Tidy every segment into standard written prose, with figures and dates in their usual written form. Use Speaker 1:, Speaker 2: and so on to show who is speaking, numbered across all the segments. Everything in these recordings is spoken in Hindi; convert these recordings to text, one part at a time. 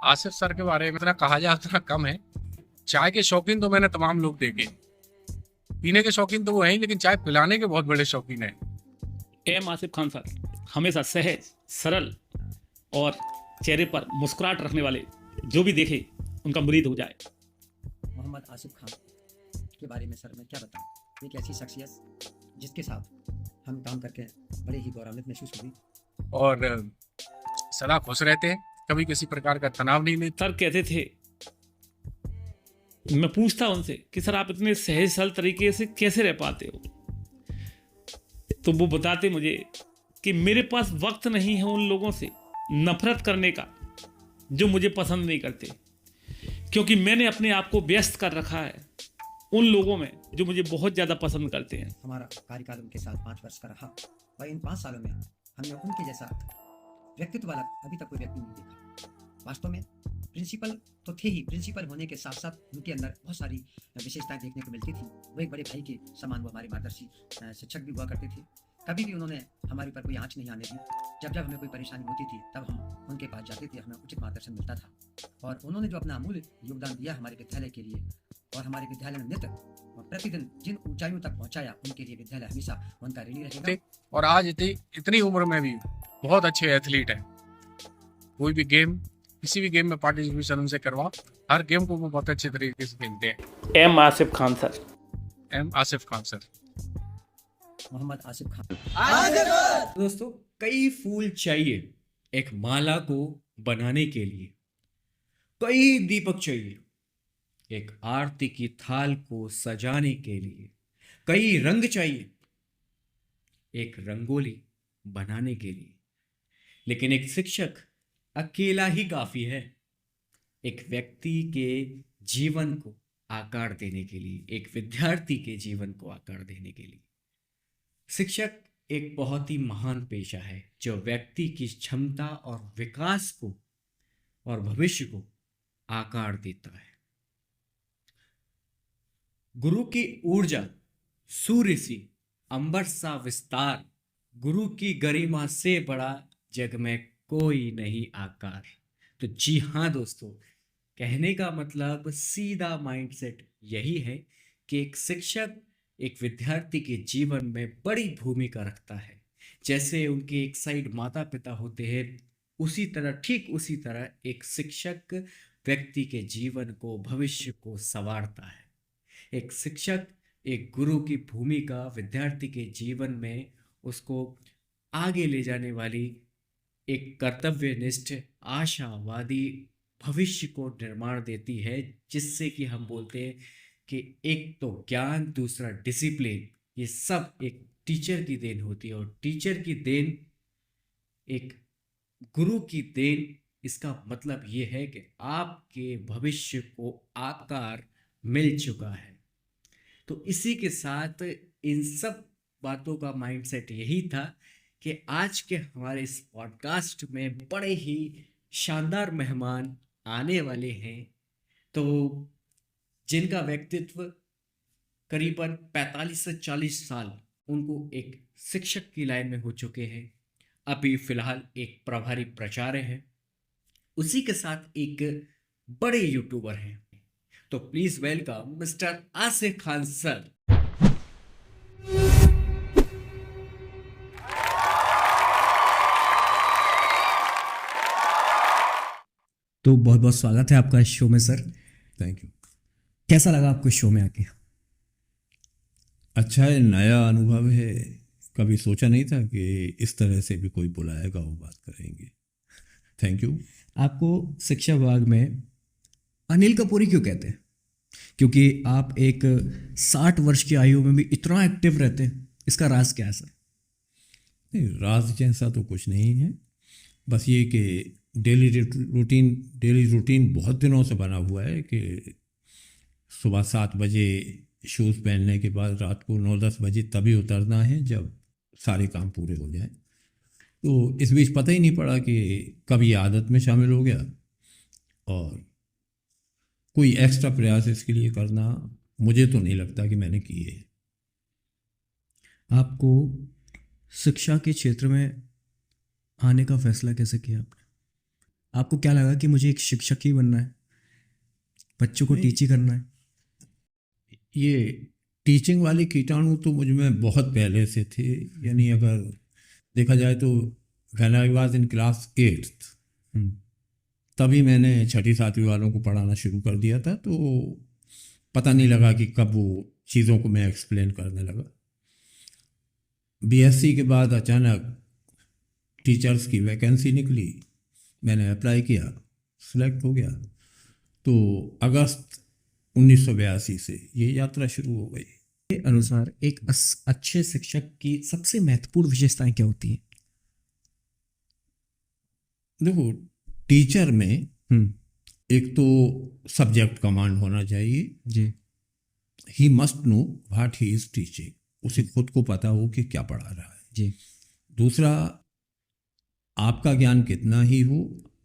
Speaker 1: आसिफ सर के बारे में इतना कहा जाए उतना कम है। चाय के शौकीन तो मैंने तमाम लोग देखे, पीने के शौकीन तो वो हैं ही, लेकिन चाय पिलाने के बहुत बड़े शौकीन हैं।
Speaker 2: एम आसिफ खान सर हमेशा सहज, सरल और चेहरे पर मुस्कुराहट रखने वाले जो भी देखे उनका मुरीद हो जाए।
Speaker 3: मोहम्मद आसिफ खान के बारे में सर मैं क्या बताऊं, एक ऐसी शख्सियत जिसके साथ हम काम करके बड़े ही गौरवान्वित महसूस हुई।
Speaker 1: और सदा खुश रहते हैं, कभी किसी प्रकार का तनाव नहीं लेते।
Speaker 2: सर कहते थे, मैं पूछता उनसे कि सर आप इतने सहज सरल तरीके से कैसे रह पाते हो, तो वो बताते मुझे कि मेरे पास वक्त नहीं है उन लोगों से नफरत करने का जो मुझे पसंद नहीं करते, क्योंकि मैंने अपने आप को व्यस्त कर रखा है उन लोगों में जो मुझे बहुत ज़्यादा पसंद करते हैं।
Speaker 3: हमारा कार्यकाल उनके साथ 5 वर्ष का रहा और इन 5 सालों में हमने उनके जैसा व्यक्तित्व वाला अभी तक कोई व्यक्ति नहीं देखा। वास्तव में प्रिंसिपल तो थे ही, प्रिंसिपल होने के साथ साथ उनके अंदर बहुत सारी विशेषताएं देखने को मिलती थी। वो एक बड़े भाई के समान वो हमारे मार्गदर्शी शिक्षक भी हुआ करते थे। कभी भी उन्होंने हमारे पर कोई आँच नहीं आने दी। जब जब हमें कोई परेशानी होती थी तब हम उनके पास जाते थे, हमें उचित मार्गदर्शन मिलता था। और उन्होंने जो अपना अमूल्य योगदान दिया हमारे विद्यालय के लिए और हमारे विद्यालय में नित्य और प्रतिदिन जिन ऊंचाइयों तक पहुंचाया, उनके लिए विद्यालय हमेशा उनका ऋणी रहेगा।
Speaker 1: और आज इतनी उम्र में भी बहुत अच्छे एथलीट हैं। कोई भी गेम, किसी भी गेम में पार्टिसिपेशन उनसे करवा, हर गेम को वो बहुत अच्छे तरीके से खेलते हैं।
Speaker 2: M Asif Khan sir.
Speaker 1: M Asif Khan sir.
Speaker 3: Mohammad Asif Khan.
Speaker 4: दोस्तों, कई फूल चाहिए एक माला को बनाने के लिए, कई दीपक चाहिए एक आरती की थाल को सजाने के लिए, कई रंग चाहिए एक रंगोली बनाने के लिए, लेकिन एक शिक्षक अकेला ही काफी है एक व्यक्ति के जीवन को आकार देने के लिए, एक विद्यार्थी के जीवन को आकार देने के लिए। शिक्षक एक बहुत ही महान पेशा है जो व्यक्ति की क्षमता और विकास को और भविष्य को आकार देता है। गुरु की ऊर्जा सूर्य सी, अंबर सा विस्तार, गुरु की गरिमा से बड़ा जग में कोई नहीं आकार। तो जी हाँ दोस्तों, कहने का मतलब सीधा माइंडसेट यही है कि एक शिक्षक एक विद्यार्थी के जीवन में बड़ी भूमिका रखता है। जैसे उनके एक साइड माता पिता होते हैं, उसी तरह, ठीक उसी तरह एक शिक्षक व्यक्ति के जीवन को, भविष्य को संवारता है। एक शिक्षक, एक गुरु की भूमिका विद्यार्थी के जीवन में उसको आगे ले जाने वाली एक कर्तव्यनिष्ठ, आशावादी भविष्य को निर्माण देती है, जिससे कि हम बोलते हैं कि एक तो ज्ञान, दूसरा डिसिप्लिन, ये सब एक टीचर की देन होती है। और टीचर की देन एक गुरु की देन, इसका मतलब ये है कि आपके भविष्य को आकार मिल चुका है। तो इसी के साथ इन सब बातों का माइंडसेट यही था कि आज के हमारे इस पॉडकास्ट में बड़े ही शानदार मेहमान आने वाले हैं, तो जिनका व्यक्तित्व करीबन 45 से 40 साल उनको एक शिक्षक की लाइन में हो चुके हैं। अभी फिलहाल एक प्रभारी प्राचार्य हैं, उसी के साथ एक बड़े यूट्यूबर हैं। तो please welcome mister Asif Khan sir. तो बहुत बहुत स्वागत है आपका इस शो में सर।
Speaker 5: Thank you.
Speaker 4: कैसा लगा आपको शो में आके?
Speaker 5: अच्छा है, नया अनुभव है। कभी सोचा नहीं था कि इस तरह से भी कोई बुलाएगा और बात करेंगे। Thank you.
Speaker 4: आपको शिक्षा विभाग में अनिल कपूरी क्यों कहते हैं? क्योंकि आप एक 60 वर्ष की आयु में भी इतना एक्टिव रहते हैं, इसका राज क्या है सर?
Speaker 5: नहीं, राज जैसा तो कुछ नहीं है, बस ये कि डेली रूटीन बहुत दिनों से बना हुआ है कि सुबह 7 बजे शूज़ पहनने के बाद रात को 9-10 बजे तभी उतरना है जब सारे काम पूरे हो जाएं। तो इस बीच पता ही नहीं पड़ा कि कब ये आदत में शामिल हो गया, और कोई एक्स्ट्रा प्रयास इसके लिए करना मुझे तो नहीं लगता कि मैंने किए है।
Speaker 4: आपको शिक्षा के क्षेत्र में आने का फैसला कैसे किया आपने? आपको क्या लगा कि मुझे एक शिक्षक ही बनना है, बच्चों को
Speaker 5: नहीं।
Speaker 4: टीच ही करना है?
Speaker 5: ये टीचिंग वाले कीटाणु तो मुझ में बहुत पहले से थे। यानी अगर देखा जाए तो when I was in class 8th
Speaker 4: हम्म,
Speaker 5: तभी मैंने 6ठी-7वीं वालों को पढ़ाना शुरू कर दिया था। तो पता नहीं लगा कि कब वो चीज़ों को मैं एक्सप्लेन करने लगा। बीएससी के बाद अचानक टीचर्स की वैकेंसी निकली, मैंने अप्लाई किया, सिलेक्ट हो गया। तो अगस्त 1982 से ये यात्रा शुरू हो गई।
Speaker 4: के अनुसार एक अच्छे शिक्षक की सबसे महत्वपूर्ण विशेषताएं क्या होती हैं?
Speaker 5: देखो, टीचर में
Speaker 4: हम्म,
Speaker 5: एक तो सब्जेक्ट कमांड होना चाहिए।
Speaker 4: जी,
Speaker 5: he must know what he is teaching, उसे खुद को पता हो कि क्या पढ़ा रहा है।
Speaker 4: जी,
Speaker 5: दूसरा, आपका ज्ञान कितना ही हो,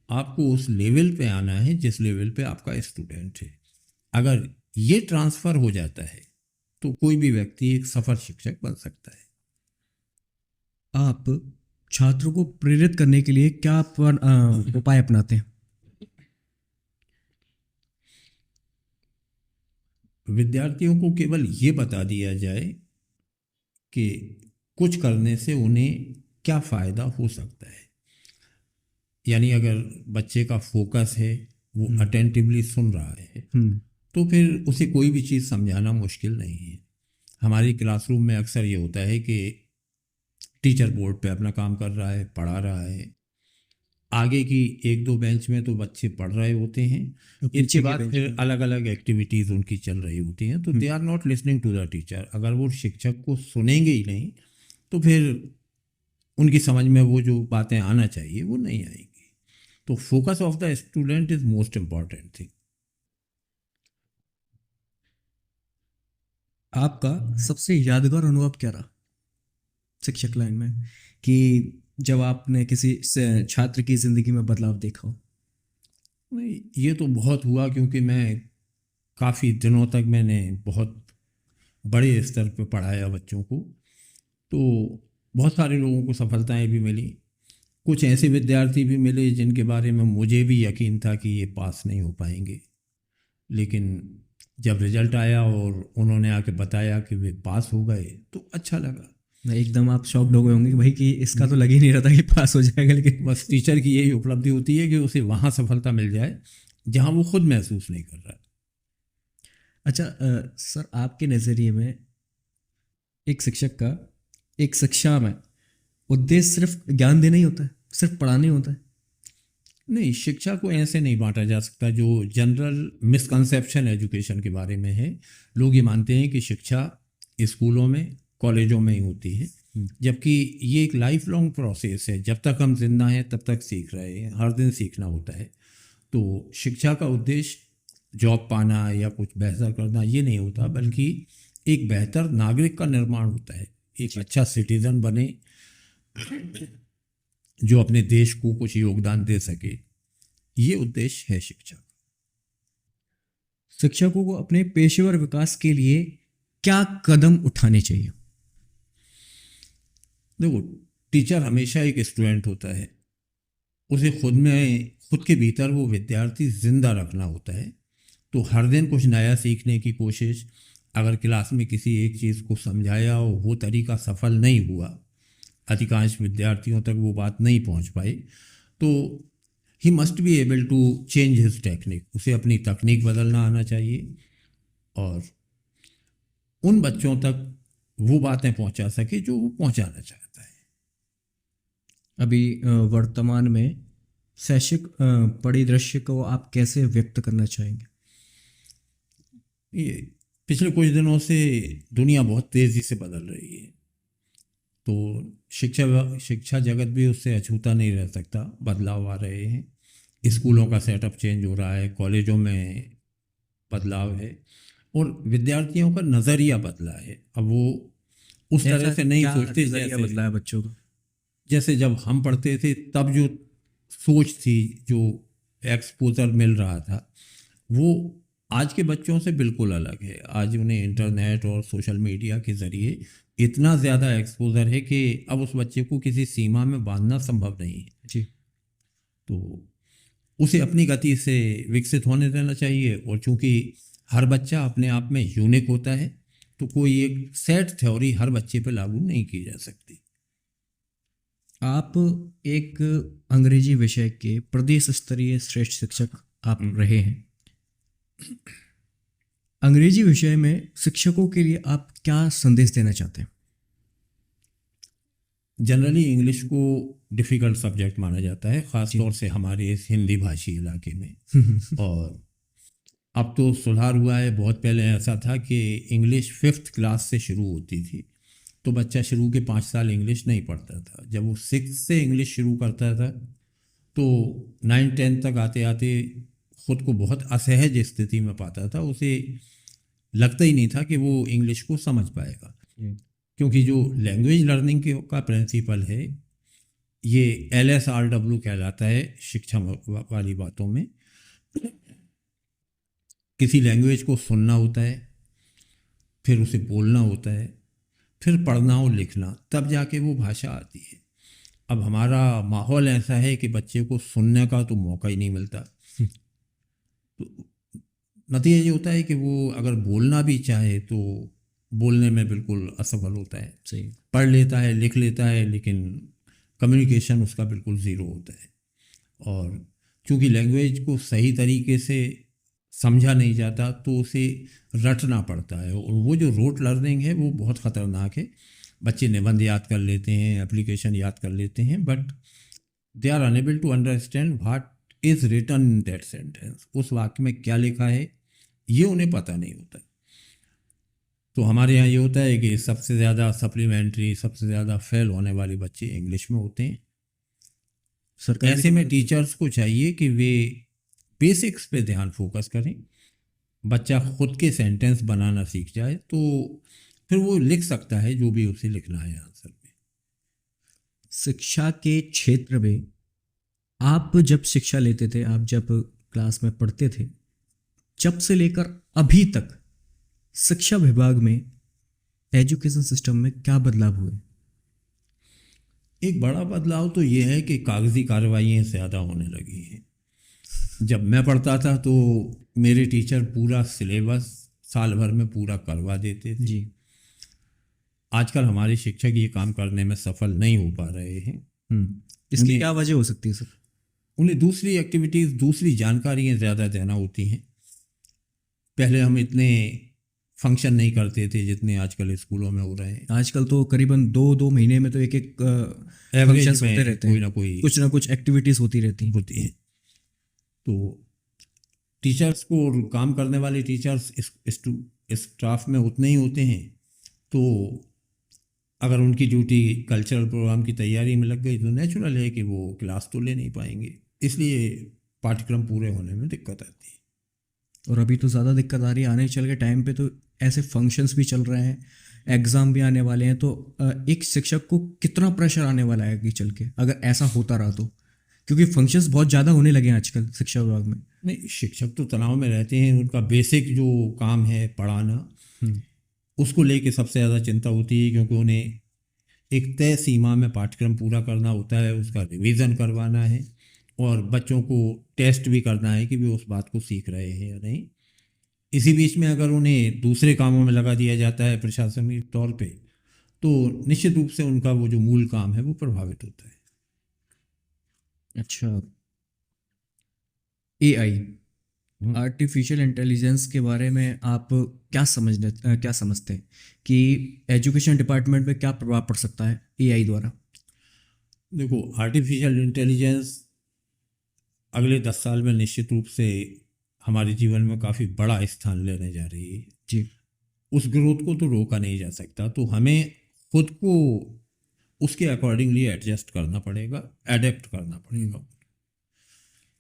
Speaker 5: आपको उस लेवल पे आना है जिस लेवल पे आपका स्टूडेंट है। अगर ये ट्रांसफर हो जाता है तो कोई भी व्यक्ति एक सफल शिक्षक बन सकता है।
Speaker 4: आप छात्रों को प्रेरित करने के लिए क्या उपाय अपनाते हैं?
Speaker 5: विद्यार्थियों को केवल ये बता दिया जाए कि कुछ करने से उन्हें क्या फ़ायदा हो सकता है। यानी अगर बच्चे का फोकस है, वो अटेंटिवली सुन रहा है, तो फिर उसे कोई भी चीज़ समझाना मुश्किल नहीं है। हमारी क्लासरूम में अक्सर ये होता है कि टीचर बोर्ड पे अपना काम कर रहा है, पढ़ा रहा है, आगे की 1-2 बेंच में तो बच्चे पढ़ रहे होते हैं, इसके बाद फिर अलग अलग एक्टिविटीज़ उनकी चल रही होती हैं, तो they are not listening to the teacher. अगर वो शिक्षक को सुनेंगे ही नहीं तो फिर उनकी समझ में वो जो बातें आना चाहिए वो नहीं आएंगी। तो focus of the student is most important thing.
Speaker 4: आपका सबसे यादगार अनुभव क्या रहा शिक्षक लाइन में, कि जब आपने किसी छात्र की जिंदगी में बदलाव देखा हो?
Speaker 5: नहीं, ये तो बहुत हुआ, क्योंकि मैं काफ़ी दिनों तक मैंने बहुत बड़े स्तर पे पढ़ाया बच्चों को, तो बहुत सारे लोगों को सफलताएं भी मिली। कुछ ऐसे विद्यार्थी भी मिले जिनके बारे में मुझे भी यकीन था कि ये पास नहीं हो पाएंगे, लेकिन जब रिजल्ट आया और उन्होंने आके बताया कि वे पास हो गए तो अच्छा लगा।
Speaker 4: एकदम आप शॉक्ड हो गए होंगे कि भाई कि इसका तो लग ही नहीं रहा था कि पास हो जाएगा, लेकिन
Speaker 5: बस टीचर की यही उपलब्धि होती है कि उसे वहाँ सफलता मिल जाए जहाँ वो खुद महसूस नहीं कर रहा।
Speaker 4: अच्छा सर, आपके नज़रिए में एक शिक्षक का एक शिक्षा में उद्देश्य सिर्फ ज्ञान देना ही होता है, सिर्फ पढ़ाना ही होता है?
Speaker 5: नहीं, शिक्षा को ऐसे नहीं बांटा जा सकता। जो जनरल मिसकंसेप्शन एजुकेशन के बारे में है, लोग ये मानते हैं कि शिक्षा स्कूलों में, कॉलेजों में ही होती है, जबकि ये एक लाइफ लॉन्ग प्रोसेस है। जब तक हम जिंदा हैं तब तक सीख रहे हैं, हर दिन सीखना होता है। तो शिक्षा का उद्देश्य जॉब पाना या कुछ बेहतर करना ये नहीं होता, बल्कि एक बेहतर नागरिक का निर्माण होता है। एक अच्छा सिटीजन बने जो अपने देश को कुछ योगदान दे सके, ये उद्देश्य है शिक्षा।
Speaker 4: शिक्षकों को अपने पेशेवर विकास के लिए क्या कदम उठाने चाहिए?
Speaker 5: देखो, टीचर हमेशा एक स्टूडेंट होता है, उसे खुद के भीतर वो विद्यार्थी जिंदा रखना होता है। तो हर दिन कुछ नया सीखने की कोशिश। अगर क्लास में किसी एक चीज़ को समझाया और वो तरीका सफल नहीं हुआ, अधिकांश विद्यार्थियों तक वो बात नहीं पहुंच पाई, तो he must be able to change his technique. उसे अपनी तकनीक बदलना आना चाहिए और उन बच्चों तक वो बातें पहुंचा सके जो वो पहुंचाना चाहता है।
Speaker 4: अभी वर्तमान में शैक्षिक परिदृश्य को आप कैसे व्यक्त करना चाहेंगे?
Speaker 5: ये पिछले कुछ दिनों से दुनिया बहुत तेज़ी से बदल रही है, तो शिक्षा जगत भी उससे अछूता नहीं रह सकता। बदलाव आ रहे हैं, स्कूलों का सेटअप चेंज हो रहा है, कॉलेजों में बदलाव है और विद्यार्थियों का नज़रिया बदला है। अब वो उस तरह से नहीं सोचते जैसे
Speaker 4: बदला है बच्चों का।
Speaker 5: जैसे जब हम पढ़ते थे तब जो सोच थी, जो एक्सपोजर मिल रहा था, वो आज के बच्चों से बिल्कुल अलग है। आज उन्हें इंटरनेट और सोशल मीडिया के ज़रिए इतना ज़्यादा एक्सपोजर है कि अब उस बच्चे को किसी सीमा में बांधना संभव नहीं है।
Speaker 4: जी।
Speaker 5: तो उसे अपनी गति से विकसित होने देना चाहिए। और चूंकि हर बच्चा अपने आप में यूनिक होता है, तो कोई एक सेट थ्योरी हर बच्चे पे लागू नहीं की जा सकती।
Speaker 4: आप एक अंग्रेजी विषय के प्रदेश स्तरीय श्रेष्ठ शिक्षक आप रहे हैं। अंग्रेजी विषय में शिक्षकों के लिए आप क्या संदेश देना चाहते हैं?
Speaker 5: जनरली इंग्लिश को डिफ़िकल्ट सब्जेक्ट माना जाता है, ख़ास तौर से हमारे इस हिंदी भाषी इलाके में। और अब तो सुधार हुआ है। बहुत पहले ऐसा था कि इंग्लिश 5th क्लास से शुरू होती थी, तो बच्चा शुरू के 5 साल इंग्लिश नहीं पढ़ता था। जब वो 6th से इंग्लिश शुरू करता था, तो 9-10 तक आते आते ख़ुद को बहुत असहज स्थिति में पाता था। उसे लगता ही नहीं था कि वो इंग्लिश को समझ पाएगा, क्योंकि जो लैंग्वेज लर्निंग का प्रिंसिपल है, ये LSRW कहलाता है शिक्षा वाली बातों में। किसी लैंग्वेज को सुनना होता है, फिर उसे बोलना होता है, फिर पढ़ना और लिखना, तब जाके वो भाषा आती है। अब हमारा माहौल ऐसा है कि बच्चे को सुनने का तो मौका ही नहीं मिलता। तो नतीजा ये होता है कि वो अगर बोलना भी चाहे तो बोलने में बिल्कुल असफल होता है।
Speaker 4: सही।
Speaker 5: पढ़ लेता है, लिख लेता है, लेकिन कम्युनिकेशन उसका बिल्कुल ज़ीरो होता है। और चूँकि लैंग्वेज को सही तरीके से समझा नहीं जाता, तो उसे रटना पड़ता है। और वो जो रोट लर्निंग है, वो बहुत ख़तरनाक है। बच्चे निबंध याद कर लेते हैं, एप्लीकेशन याद कर लेते हैं, but they are unable to understand what is written in that sentence. उस वाक्य में क्या लिखा है, ये उन्हें पता नहीं होता। तो हमारे यहाँ ये होता है कि सबसे ज़्यादा सप्लीमेंट्री, सबसे ज़्यादा फेल होने वाले बच्चे इंग्लिश में होते हैं।
Speaker 4: सरकार
Speaker 5: ऐसे में टीचर्स को चाहिए कि वे बेसिक्स पे ध्यान फोकस करें। बच्चा खुद के सेंटेंस बनाना सीख जाए, तो फिर वो लिख सकता है जो भी उसे लिखना है आंसर में।
Speaker 4: शिक्षा के क्षेत्र में आप जब शिक्षा लेते थे, आप जब क्लास में पढ़ते थे, जब से लेकर अभी तक शिक्षा विभाग में, एजुकेशन सिस्टम में क्या बदलाव हुए?
Speaker 5: एक बड़ा बदलाव तो ये है कि कागजी कार्रवाइयाँ ज़्यादा होने लगी हैं। जब मैं पढ़ता था तो मेरे टीचर पूरा सिलेबस साल भर में पूरा करवा देते थे।
Speaker 4: जी।
Speaker 5: आजकल हमारे शिक्षक ये काम करने में सफल नहीं हो पा रहे हैं।
Speaker 4: इसकी
Speaker 5: उन्हें-
Speaker 4: क्या वजह हो सकती है सर?
Speaker 5: उन्हें दूसरी एक्टिविटीज़, दूसरी जानकारियाँ ज़्यादा देना होती हैं। पहले हम इतने फंक्शन नहीं करते थे जितने आजकल स्कूलों में हो रहे हैं।
Speaker 4: आजकल तो करीबन 2-2 महीने में तो एक
Speaker 5: एवरेज
Speaker 4: फंक्शंस
Speaker 5: में
Speaker 4: होते रहते
Speaker 5: कोई
Speaker 4: हैं,
Speaker 5: ना
Speaker 4: कुछ ना कुछ एक्टिविटीज होती रहती हैं।
Speaker 5: होती है। तो टीचर्स को, काम करने वाले टीचर्स स्टाफ में उतने ही होते हैं। तो अगर उनकी ड्यूटी कल्चरल प्रोग्राम की तैयारी में लग गई, तो नेचुरल है कि वो क्लास तो ले नहीं पाएंगे। इसलिए पाठ्यक्रम पूरे होने में दिक्कत आती है।
Speaker 4: और अभी तो ज़्यादा दिक्कत आ रही है, आने चल के टाइम पे तो ऐसे फंक्शंस भी चल रहे हैं, एग्ज़ाम भी आने वाले हैं। तो एक शिक्षक को कितना प्रेशर आने वाला है आगे चल के, अगर ऐसा होता रहा तो? क्योंकि फंक्शंस बहुत ज़्यादा होने लगे हैं आजकल शिक्षा विभाग में।
Speaker 5: नहीं, शिक्षक तो तनाव में रहते हैं। उनका बेसिक जो काम है पढ़ाना, उसको लेके सबसे ज़्यादा चिंता होती है, क्योंकि उन्हें एक तय सीमा में पाठ्यक्रम पूरा करना होता है, उसका रिवीजन करवाना है और बच्चों को टेस्ट भी करना है कि वे उस बात को सीख रहे हैं या नहीं। इसी बीच में अगर उन्हें दूसरे कामों में लगा दिया जाता है प्रशासनिक तौर पे, तो निश्चित रूप से उनका वो जो मूल काम है वो प्रभावित होता है।
Speaker 4: अच्छा, AI, आर्टिफिशियल इंटेलिजेंस के बारे में आप क्या समझते हैं कि एजुकेशन डिपार्टमेंट में क्या प्रभाव पड़ सकता है AI द्वारा?
Speaker 5: देखो, आर्टिफिशियल इंटेलिजेंस अगले 10 साल में निश्चित रूप से हमारे जीवन में काफ़ी बड़ा स्थान लेने जा रही है।
Speaker 4: जी।
Speaker 5: उस ग्रोथ को तो रोका नहीं जा सकता, तो हमें खुद को उसके अकॉर्डिंगली एडजस्ट करना पड़ेगा, एडेप्ट करना पड़ेगा।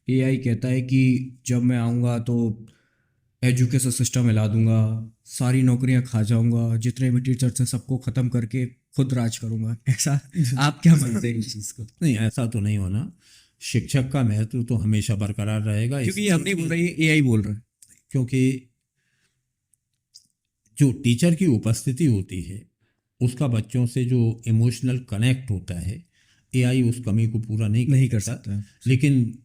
Speaker 4: AI कहता है कि जब मैं आऊँगा तो एजुकेशन सिस्टम हिला दूंगा, सारी नौकरियां खा जाऊंगा, जितने भी टीचर्स हैं सबको ख़त्म करके खुद राज करूंगा। ऐसा आप क्या मानते हैं इस चीज़ को?
Speaker 5: नहीं, ऐसा तो नहीं होना। शिक्षक का महत्व तो हमेशा बरकरार रहेगा,
Speaker 4: क्योंकि ये हम नहीं बोल रहे, ये AI बोल रहा है।
Speaker 5: क्योंकि जो टीचर की उपस्थिति होती है, उसका बच्चों से जो इमोशनल कनेक्ट होता है, AI उस कमी को पूरा नहीं
Speaker 4: कर सकता है।
Speaker 5: लेकिन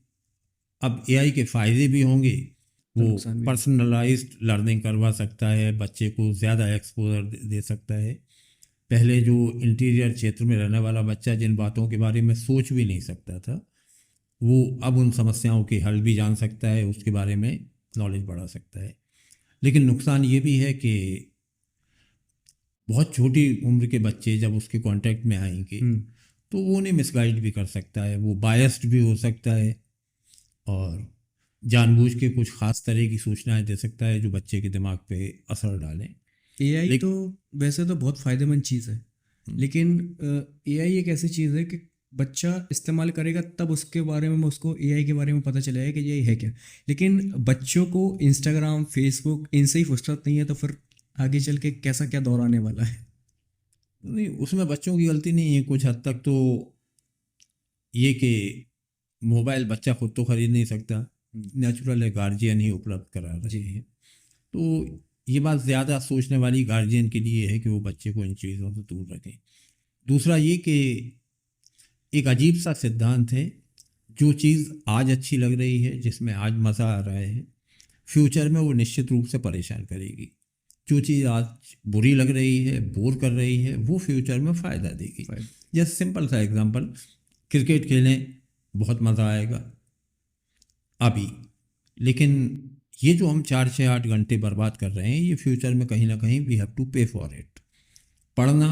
Speaker 5: अब एआई के फ़ायदे भी होंगे,
Speaker 4: तो
Speaker 5: वो
Speaker 4: नुकसान भी।
Speaker 5: पर्सनलाइज्ड लर्निंग करवा सकता है, बच्चे को ज़्यादा एक्सपोजर दे सकता है। पहले जो इंटीरियर क्षेत्र में रहने वाला बच्चा जिन बातों के बारे में सोच भी नहीं सकता था, वो अब उन समस्याओं के हल भी जान सकता है, उसके बारे में नॉलेज बढ़ा सकता है। लेकिन नुकसान ये भी है कि बहुत छोटी उम्र के बच्चे जब उसके कांटेक्ट में आएंगे तो वो उन्हें मिसगाइड भी कर सकता है, वो बायस्ड भी हो सकता है और जानबूझ के कुछ खास तरह की सूचनाएं दे सकता है जो बच्चे के दिमाग पे असर डालें।
Speaker 4: एआई
Speaker 5: लेकिन-
Speaker 4: तो वैसे तो बहुत फायदेमंद चीज़ है, लेकिन एआई एक ऐसी चीज़ है कि बच्चा इस्तेमाल करेगा तब उसके बारे में उसको एआई के बारे में पता चलेगा कि ये है क्या। लेकिन बच्चों को इंस्टाग्राम, फेसबुक इनसे ही फुर्सत नहीं है, तो फिर आगे चल के कैसा क्या दौर आने वाला है।
Speaker 5: नहीं, उसमें बच्चों की गलती नहीं है। कुछ हद तक तो ये कि मोबाइल बच्चा खुद तो खरीद नहीं सकता, नेचुरल है गार्जियन ही उपलब्ध करा रहे हैं। तो ये बात ज़्यादा सोचने वाली गार्जियन के लिए है कि वो बच्चे को इन चीज़ों से दूर रखें। दूसरा ये कि एक अजीब सा सिद्धांत है, जो चीज़ आज अच्छी लग रही है, जिसमें आज मज़ा आ रहा है, फ्यूचर में वो निश्चित रूप से परेशान करेगी। जो चीज़ आज बुरी लग रही है, बोर कर रही है, वो फ्यूचर में फ़ायदा देगी। जैसे सिंपल सा एग्जांपल, क्रिकेट खेलें, बहुत मज़ा आएगा अभी, लेकिन ये जो हम 4 से 8 घंटे बर्बाद कर रहे हैं, ये फ्यूचर में कहीं ना कहीं वी हैव टू पे फॉर इट। पढ़ना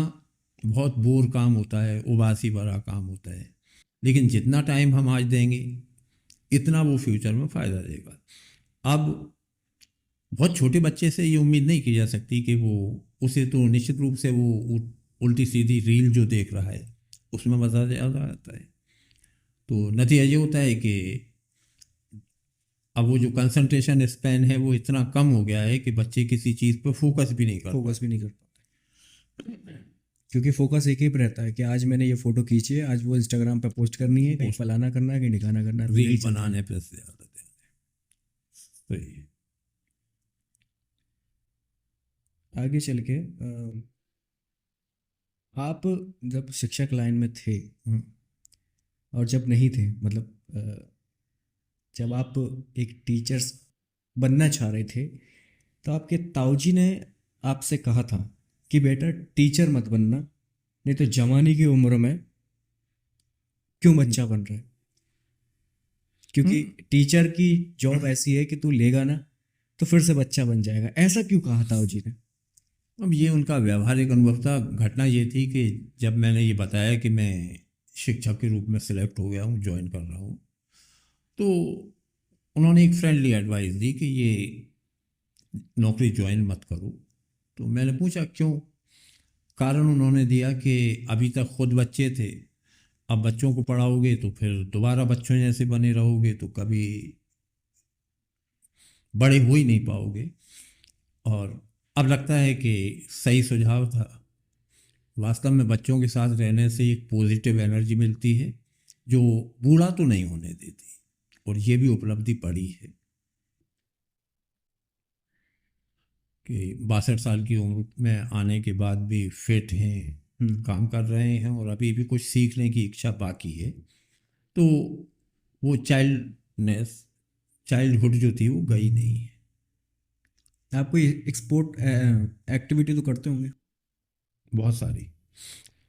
Speaker 5: बहुत बोर काम होता है, उबासी भरा काम होता है, लेकिन जितना टाइम हम आज देंगे इतना वो फ्यूचर में फ़ायदा देगा। अब बहुत छोटे बच्चे से ये उम्मीद नहीं की जा सकती कि वो उसे तो निश्चित रूप से वो उल्टी सीधी रील जो देख रहा है उसमें मज़ा ज़्यादा आता है। तो नतीजा ये होता है कि अब वो जो कंसंट्रेशन स्पैन है वो इतना कम हो गया है कि बच्चे किसी चीज़ पर फोकस भी नहीं कर
Speaker 4: फोकस भी नहीं कर पाते, क्योंकि फोकस एक ही पे रहता है कि आज मैंने ये फोटो खींची है, आज वो इंस्टाग्राम पे पोस्ट करनी है, कहीं फलाना करना है, कहीं ढिकाना करना है,
Speaker 5: रील
Speaker 4: यही चल रहा है।
Speaker 5: बनाने पर ज़्यादा ध्यान है। तो ये
Speaker 4: आगे चल के आप जब शिक्षक लाइन में थे और जब नहीं थे, मतलब जब आप एक टीचर्स बनना चाह रहे थे, तो आपके ताऊजी ने आपसे कहा था कि बेटा टीचर मत बनना, नहीं तो जवानी की उम्र में क्यों बच्चा बन रहा है, क्योंकि टीचर की जॉब ऐसी है कि तू लेगा ना तो फिर से बच्चा बन जाएगा। ऐसा क्यों कहा ताऊजी ने?
Speaker 5: अब ये उनका व्यावहारिक अनुभव था। घटना ये थी कि जब मैंने ये बताया कि मैं शिक्षक के रूप में सिलेक्ट हो गया हूँ, ज्वाइन कर रहा हूँ, तो उन्होंने एक फ्रेंडली एडवाइस दी कि ये नौकरी ज्वाइन मत करो। तो मैंने पूछा क्यों? कारण उन्होंने दिया कि अभी तक खुद बच्चे थे, अब बच्चों को पढ़ाओगे तो फिर दोबारा बच्चों जैसे बने रहोगे तो कभी बड़े हो ही नहीं पाओगे। और अब लगता है कि सही सुझाव था। वास्तव में बच्चों के साथ रहने से एक पॉजिटिव एनर्जी मिलती है जो बूढ़ा तो नहीं होने देती, और ये भी उपलब्धि पड़ी है कि 62 साल की उम्र में आने के बाद भी फिट हैं, काम कर रहे हैं और अभी भी कुछ सीखने की इच्छा बाकी है। तो वो चाइल्डहुड जो थी वो गई नहीं है।
Speaker 4: आप कोई एक्सपोर्ट एक्टिविटी तो करते होंगे,
Speaker 5: बहुत सारी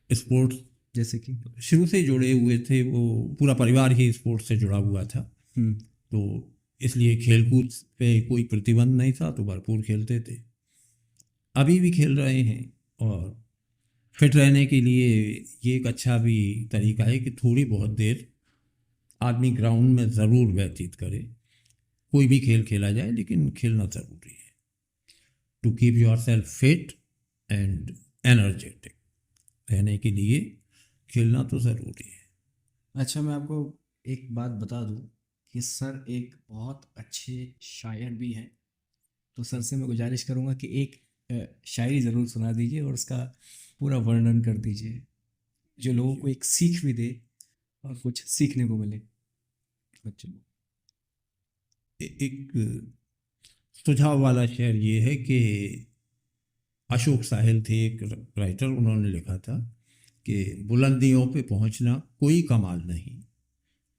Speaker 5: स्पोर्ट्स
Speaker 4: जैसे कि?
Speaker 5: शुरू से जुड़े हुए थे, वो पूरा परिवार ही स्पोर्ट्स से जुड़ा हुआ था,
Speaker 4: हम्म,
Speaker 5: तो इसलिए खेलकूद पे कोई प्रतिबंध नहीं था, तो भरपूर खेलते थे। अभी भी खेल रहे हैं और फिट रहने के लिए ये एक अच्छा भी तरीका है कि थोड़ी बहुत देर आदमी ग्राउंड में ज़रूर व्यतीत करे। कोई भी खेल खेला जाए लेकिन खेलना ज़रूरी है to keep yourself fit and energetic. रहने के लिए खेलना तो ज़रूरी है।
Speaker 4: अच्छा, मैं आपको एक बात बता दूं कि सर एक बहुत अच्छे शायर भी हैं, तो सर से मैं गुजारिश करूंगा कि एक शायरी ज़रूर सुना दीजिए और उसका पूरा वर्णन कर दीजिए, जो लोगों को एक सीख भी दे और कुछ सीखने को मिले बच्चों को।
Speaker 5: एक सुझाव वाला शेर ये है कि अशोक साहिल थे एक राइटर, उन्होंने लिखा था कि बुलंदियों पे पहुंचना कोई कमाल नहीं,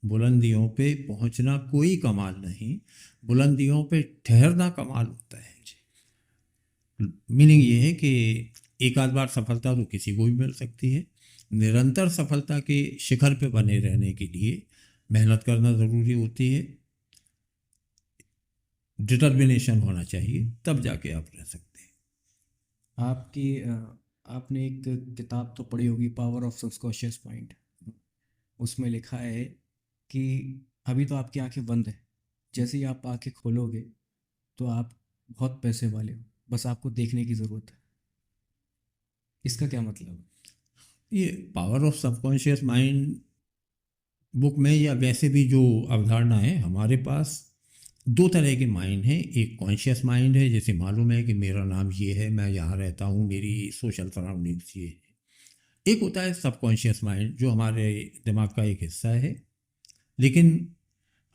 Speaker 5: बुलंदियों पे पहुंचना कोई कमाल नहीं, बुलंदियों पे ठहरना कमाल होता है। मीनिंग ये है कि एक आध बार सफलता तो किसी को भी मिल सकती है, निरंतर सफलता के शिखर पे बने रहने के लिए मेहनत करना ज़रूरी होती है, डिटर्मिनेशन होना चाहिए, तब जाके आप रह सकते हैं।
Speaker 4: आपने एक किताब तो पढ़ी होगी, पावर ऑफ सबकॉन्शियस माइंड। उसमें लिखा है कि अभी तो आपकी आंखें बंद है, जैसे ही आप आंखें खोलोगे तो आप बहुत पैसे वाले हो, बस आपको देखने की ज़रूरत है। इसका क्या मतलब है?
Speaker 5: ये power of subconscious mind book में या वैसे भी जो अवधारणा है, हमारे पास दो तरह के माइंड हैं। एक कॉन्शियस माइंड है, जैसे मालूम है कि मेरा नाम ये है, मैं यहाँ रहता हूँ, मेरी सोशल सराउंडिंग्स ये है। एक होता है सबकॉन्शियस माइंड, जो हमारे दिमाग का एक हिस्सा है, लेकिन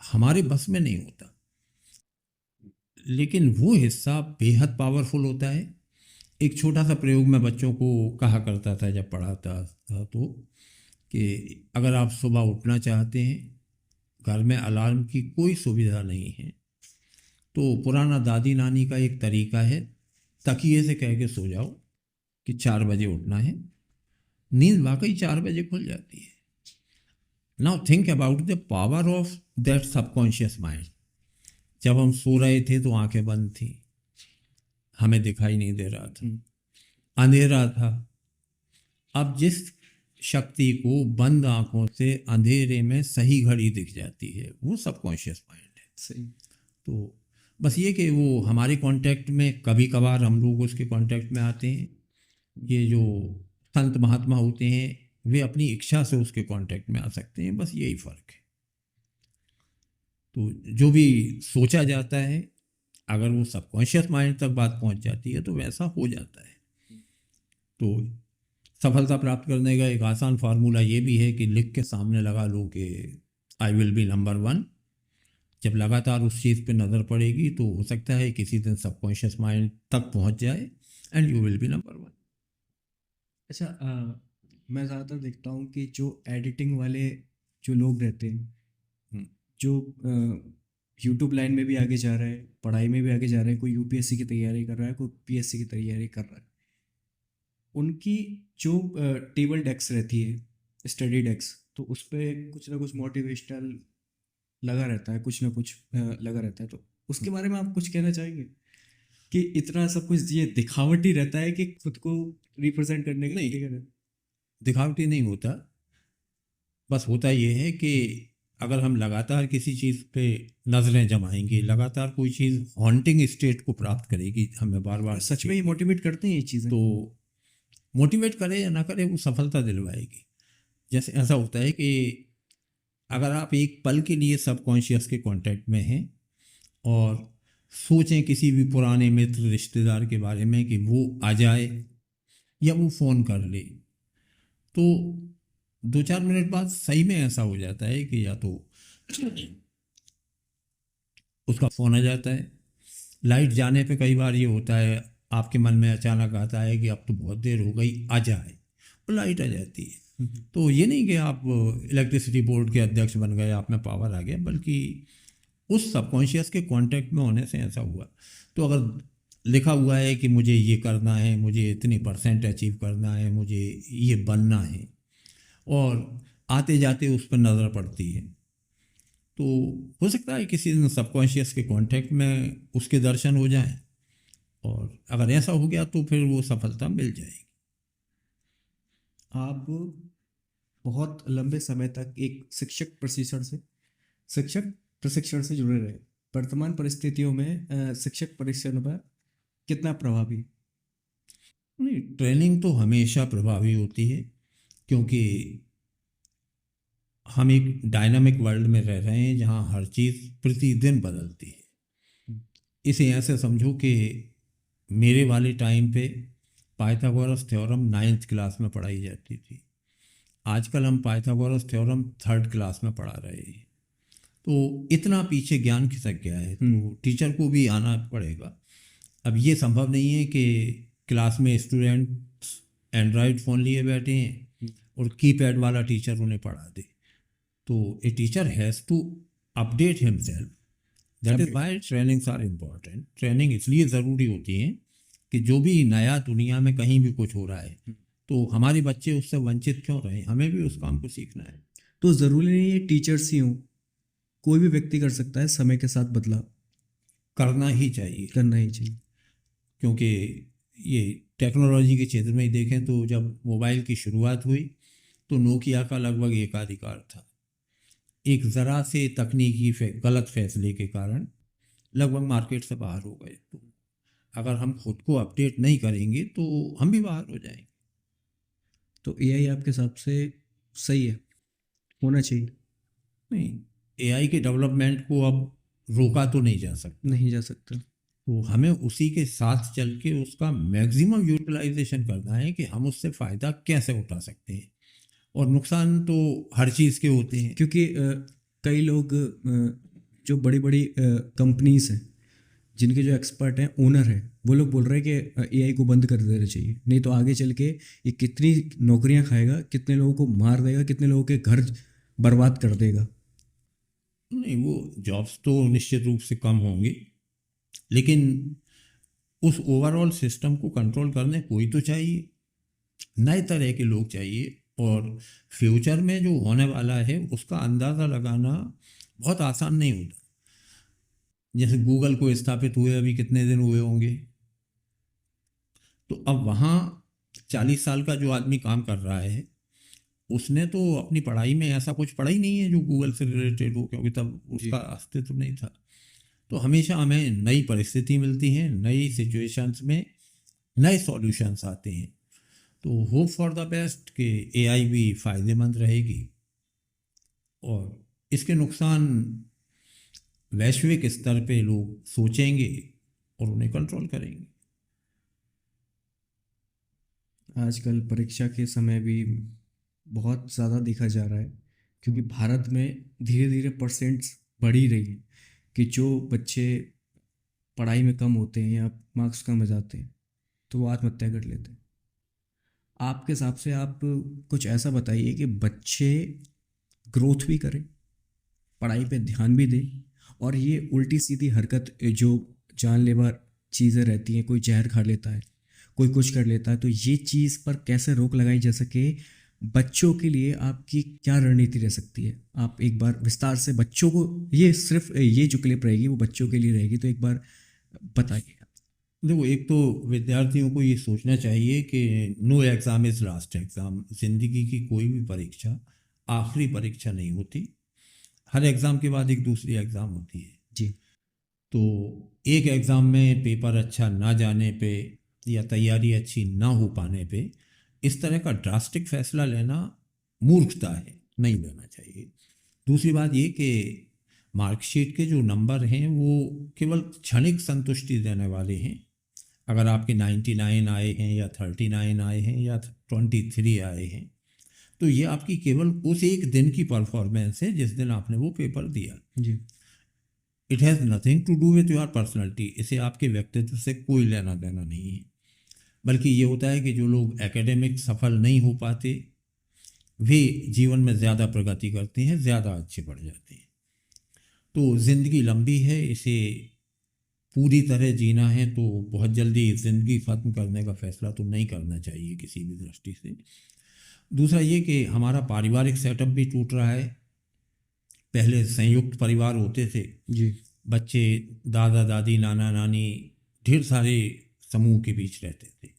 Speaker 5: हमारे बस में नहीं होता, लेकिन वो हिस्सा बेहद पावरफुल होता है। एक छोटा सा प्रयोग मैं बच्चों को कहा करता था जब पढ़ाता था, तो कि अगर आप सुबह उठना चाहते हैं, घर में अलार्म की कोई सुविधा नहीं है, तो पुराना दादी नानी का एक तरीका है, तकिए से कह के सो जाओ कि 4 बजे उठना है, नींद वाकई 4 बजे खुल जाती है। Now think about the power of that subconscious mind. जब हम सो रहे थे तो आंखें बंद थी, हमें दिखाई नहीं दे रहा था, अंधेरा था। अब जिस शक्ति को बंद आंखों से अंधेरे में सही घड़ी दिख जाती है, वो सबकॉन्शियस माइंड है।
Speaker 4: सही।
Speaker 5: तो बस ये कि वो हमारे कांटेक्ट में कभी कभार हम लोग उसके कांटेक्ट में आते हैं। ये जो संत महात्मा होते हैं, वे अपनी इच्छा से उसके कांटेक्ट में आ सकते हैं, बस यही फ़र्क है। तो जो भी सोचा जाता है, अगर वो सबकॉन्शियस माइंड तक बात पहुंच जाती है तो वैसा हो जाता है। तो सफलता प्राप्त करने का एक आसान फार्मूला ये भी है कि लिख के सामने लगा लो कि आई विल बी नंबर 1। जब लगातार उस चीज़ पे नज़र पड़ेगी तो हो सकता है किसी दिन सबकॉन्शियस माइंड तक पहुंच जाए and you will be number 1।
Speaker 4: अच्छा, मैं ज़्यादातर देखता हूँ कि जो एडिटिंग वाले जो लोग रहते हैं, जो यूट्यूब लाइन में भी आगे जा रहा है, पढ़ाई में भी आगे जा रहा है, कोई यूपीएससी की तैयारी कर रहा है, कोई पीएससी की तैयारी कर रहा है, उनकी जो टेबल डेस्क रहती है, स्टडी डेस्क, तो उस पर कुछ ना कुछ मोटिवेशनल लगा रहता है, कुछ ना कुछ लगा रहता है। तो उसके बारे में आप कुछ कहना चाहेंगे कि इतना सब कुछ ये दिखावटी रहता है कि खुद को रिप्रेजेंट करने के लिए?
Speaker 5: दिखावटी नहीं होता, बस होता ये है कि अगर हम लगातार किसी चीज़ पे नज़रें जमाएंगे, लगातार कोई चीज़ हॉन्टिंग स्टेट को प्राप्त करेगी, हमें बार बार
Speaker 4: सच में ही मोटिवेट करते हैं ये चीज़ें।
Speaker 5: तो मोटिवेट करे या ना करे, वो सफलता दिलवाएगी। जैसे ऐसा होता है कि अगर आप एक पल के लिए सबकॉन्शियस के कांटेक्ट में हैं और सोचें किसी भी पुराने मित्र रिश्तेदार के बारे में कि वो आ जाए या वो फ़ोन कर ले, तो 2-4 मिनट बाद सही में ऐसा हो जाता है कि या तो उसका फ़ोन आ जाता है, लाइट जाने पे कई बार ये होता है, आपके मन में अचानक आता है कि अब तो बहुत देर हो गई, आ जाए, और लाइट आ जाती है। तो ये नहीं कि आप इलेक्ट्रिसिटी बोर्ड के अध्यक्ष बन गए, आप में पावर आ गया, बल्कि उस सबकॉन्शियस के कांटेक्ट में होने से ऐसा हुआ। तो अगर लिखा हुआ है कि मुझे ये करना है, मुझे इतनी % अचीव करना है, मुझे ये बनना है, और आते जाते उस पर नज़र पड़ती है, तो हो सकता है किसी दिन सबकॉन्शियस के कांटेक्ट में उसके दर्शन हो जाएं, और अगर ऐसा हो गया तो फिर वो सफलता मिल जाएगी।
Speaker 4: आप बहुत लंबे समय तक एक शिक्षक प्रशिक्षण से जुड़े रहे। वर्तमान परिस्थितियों में शिक्षक प्रशिक्षण पर कितना प्रभावी?
Speaker 5: नहीं, ट्रेनिंग तो हमेशा प्रभावी होती है, क्योंकि हम एक डायनामिक वर्ल्ड में रह रहे हैं जहाँ हर चीज़ प्रतिदिन बदलती है। इसे ऐसे समझो कि मेरे वाले टाइम पे पाइथागोरस थ्योरम 9th क्लास में पढ़ाई जाती थी, आजकल हम पाइथागोरस थ्योरम 3rd क्लास में पढ़ा रहे हैं। तो इतना पीछे ज्ञान खिसक गया है, तो टीचर को भी आना पड़ेगा। अब ये संभव नहीं है कि क्लास में स्टूडेंट्स एंड्रॉयड फ़ोन लिए बैठे हैं और कीपैड वाला टीचर उन्हें पढ़ा दे। तो a teacher has to update himself. That is why trainings are important. Training इसलिए ज़रूरी होती है कि जो भी नया दुनिया में कहीं भी कुछ हो रहा है तो हमारे बच्चे उससे वंचित क्यों रहे, हमें भी उस काम को सीखना है।
Speaker 4: तो ज़रूरी नहीं है टीचर्स ही हों, कोई भी व्यक्ति कर सकता है समय के साथ बदलाव।
Speaker 5: करना ही चाहिए,
Speaker 4: करना ही चाहिए।
Speaker 5: क्योंकि ये टेक्नोलॉजी के क्षेत्र में ही देखें तो जब मोबाइल की शुरुआत हुई तो नोकिया का लगभग एकाधिकार था। एक ज़रा से तकनीकी गलत फैसले के कारण लगभग मार्केट से बाहर हो गए। तो अगर हम खुद को अपडेट नहीं करेंगे तो हम भी बाहर हो जाएंगे।
Speaker 4: तो एआई आपके हिसाब से सही है, होना चाहिए?
Speaker 5: नहीं, एआई के डेवलपमेंट को अब रोका तो नहीं जा सकता।
Speaker 4: नहीं जा सकता।
Speaker 5: तो हमें उसी के साथ चल के उसका मैक्सिमम यूटिलाइजेशन करना है कि हम उससे फ़ायदा कैसे उठा सकते हैं। और नुकसान तो हर चीज़ के होते हैं,
Speaker 4: क्योंकि कई लोग जो बड़ी बड़ी कंपनीज हैं, जिनके जो एक्सपर्ट हैं, ओनर हैं, वो लोग बोल रहे हैं कि एआई को बंद कर देना चाहिए, नहीं तो आगे चल के ये कितनी नौकरियां खाएगा, कितने लोगों को मार देगा, कितने लोगों के घर बर्बाद कर देगा।
Speaker 5: नहीं, वो जॉब्स तो निश्चित रूप से कम होंगी, लेकिन उस ओवरऑल सिस्टम को कंट्रोल करने कोई तो चाहिए, नए तरह के लोग चाहिए। और फ्यूचर में जो होने वाला है उसका अंदाज़ा लगाना बहुत आसान नहीं होता। जैसे गूगल को स्थापित हुए अभी कितने दिन हुए होंगे, तो अब वहाँ 40 साल का जो आदमी काम कर रहा है उसने तो अपनी पढ़ाई में ऐसा कुछ पढ़ा ही नहीं है जो गूगल से रिलेटेड हो, क्योंकि तब उसका अस्तित्व नहीं था। तो हमेशा हमें नई परिस्थिति मिलती है, नई सिचुएशंस में नए सॉल्यूशंस आते हैं। तो होप फॉर द बेस्ट कि एआई भी फ़ायदेमंद रहेगी और इसके नुकसान वैश्विक स्तर पे लोग सोचेंगे और उन्हें कंट्रोल करेंगे।
Speaker 4: आजकल परीक्षा के समय भी बहुत ज़्यादा देखा जा रहा है, क्योंकि भारत में धीरे धीरे परसेंट्स बढ़ ही रही हैं कि जो बच्चे पढ़ाई में कम होते हैं या मार्क्स कम आ जाते हैं तो वो आत्महत्या कर लेते हैं। आपके हिसाब से आप कुछ ऐसा बताइए कि बच्चे ग्रोथ भी करें, पढ़ाई पे ध्यान भी दें, और ये उल्टी सीधी हरकत जो जानलेवा चीज़ें रहती हैं, कोई जहर खा लेता है, कोई कुछ कर लेता है, तो ये चीज़ पर कैसे रोक लगाई जा सके? बच्चों के लिए आपकी क्या रणनीति रह सकती है? आप एक बार विस्तार से बच्चों को, ये सिर्फ ये जो क्लिप रहेगी वो बच्चों के लिए रहेगी, तो एक बार बताइए।
Speaker 5: देखो, एक तो विद्यार्थियों को ये सोचना चाहिए कि no exam is last exam. ज़िंदगी की कोई भी परीक्षा आखिरी परीक्षा नहीं होती, हर एग्ज़ाम के बाद एक दूसरी एग्ज़ाम होती है
Speaker 4: जी।
Speaker 5: तो एक एग्ज़ाम में पेपर अच्छा ना जाने पे या तैयारी अच्छी ना हो पाने पे इस तरह का ड्रास्टिक फैसला लेना मूर्खता है, नहीं लेना चाहिए। दूसरी बात ये कि मार्कशीट के जो नंबर हैं वो केवल क्षणिक संतुष्टि देने वाले हैं। अगर आपके 99 आए हैं या 39 आए हैं या 23 आए हैं तो ये आपकी केवल उस एक दिन की परफॉर्मेंस है जिस दिन आपने वो पेपर दिया
Speaker 4: जी।
Speaker 5: It has nothing to do with your personality. इसे आपके व्यक्तित्व से कोई लेना देना नहीं है, बल्कि ये होता है कि जो लोग एकेडमिक सफल नहीं हो पाते वे जीवन में ज़्यादा प्रगति करते हैं, ज़्यादा अच्छे बढ़ जाते हैं। तो ज़िंदगी लंबी है, इसे पूरी तरह जीना है तो बहुत जल्दी ज़िंदगी ख़त्म करने का फैसला तो नहीं करना चाहिए किसी भी दृष्टि से। दूसरा ये कि हमारा पारिवारिक सेटअप भी टूट रहा है। पहले संयुक्त परिवार होते थे
Speaker 4: जी।
Speaker 5: बच्चे दादा दादी नाना नानी ढेर सारे समूह के बीच रहते थे।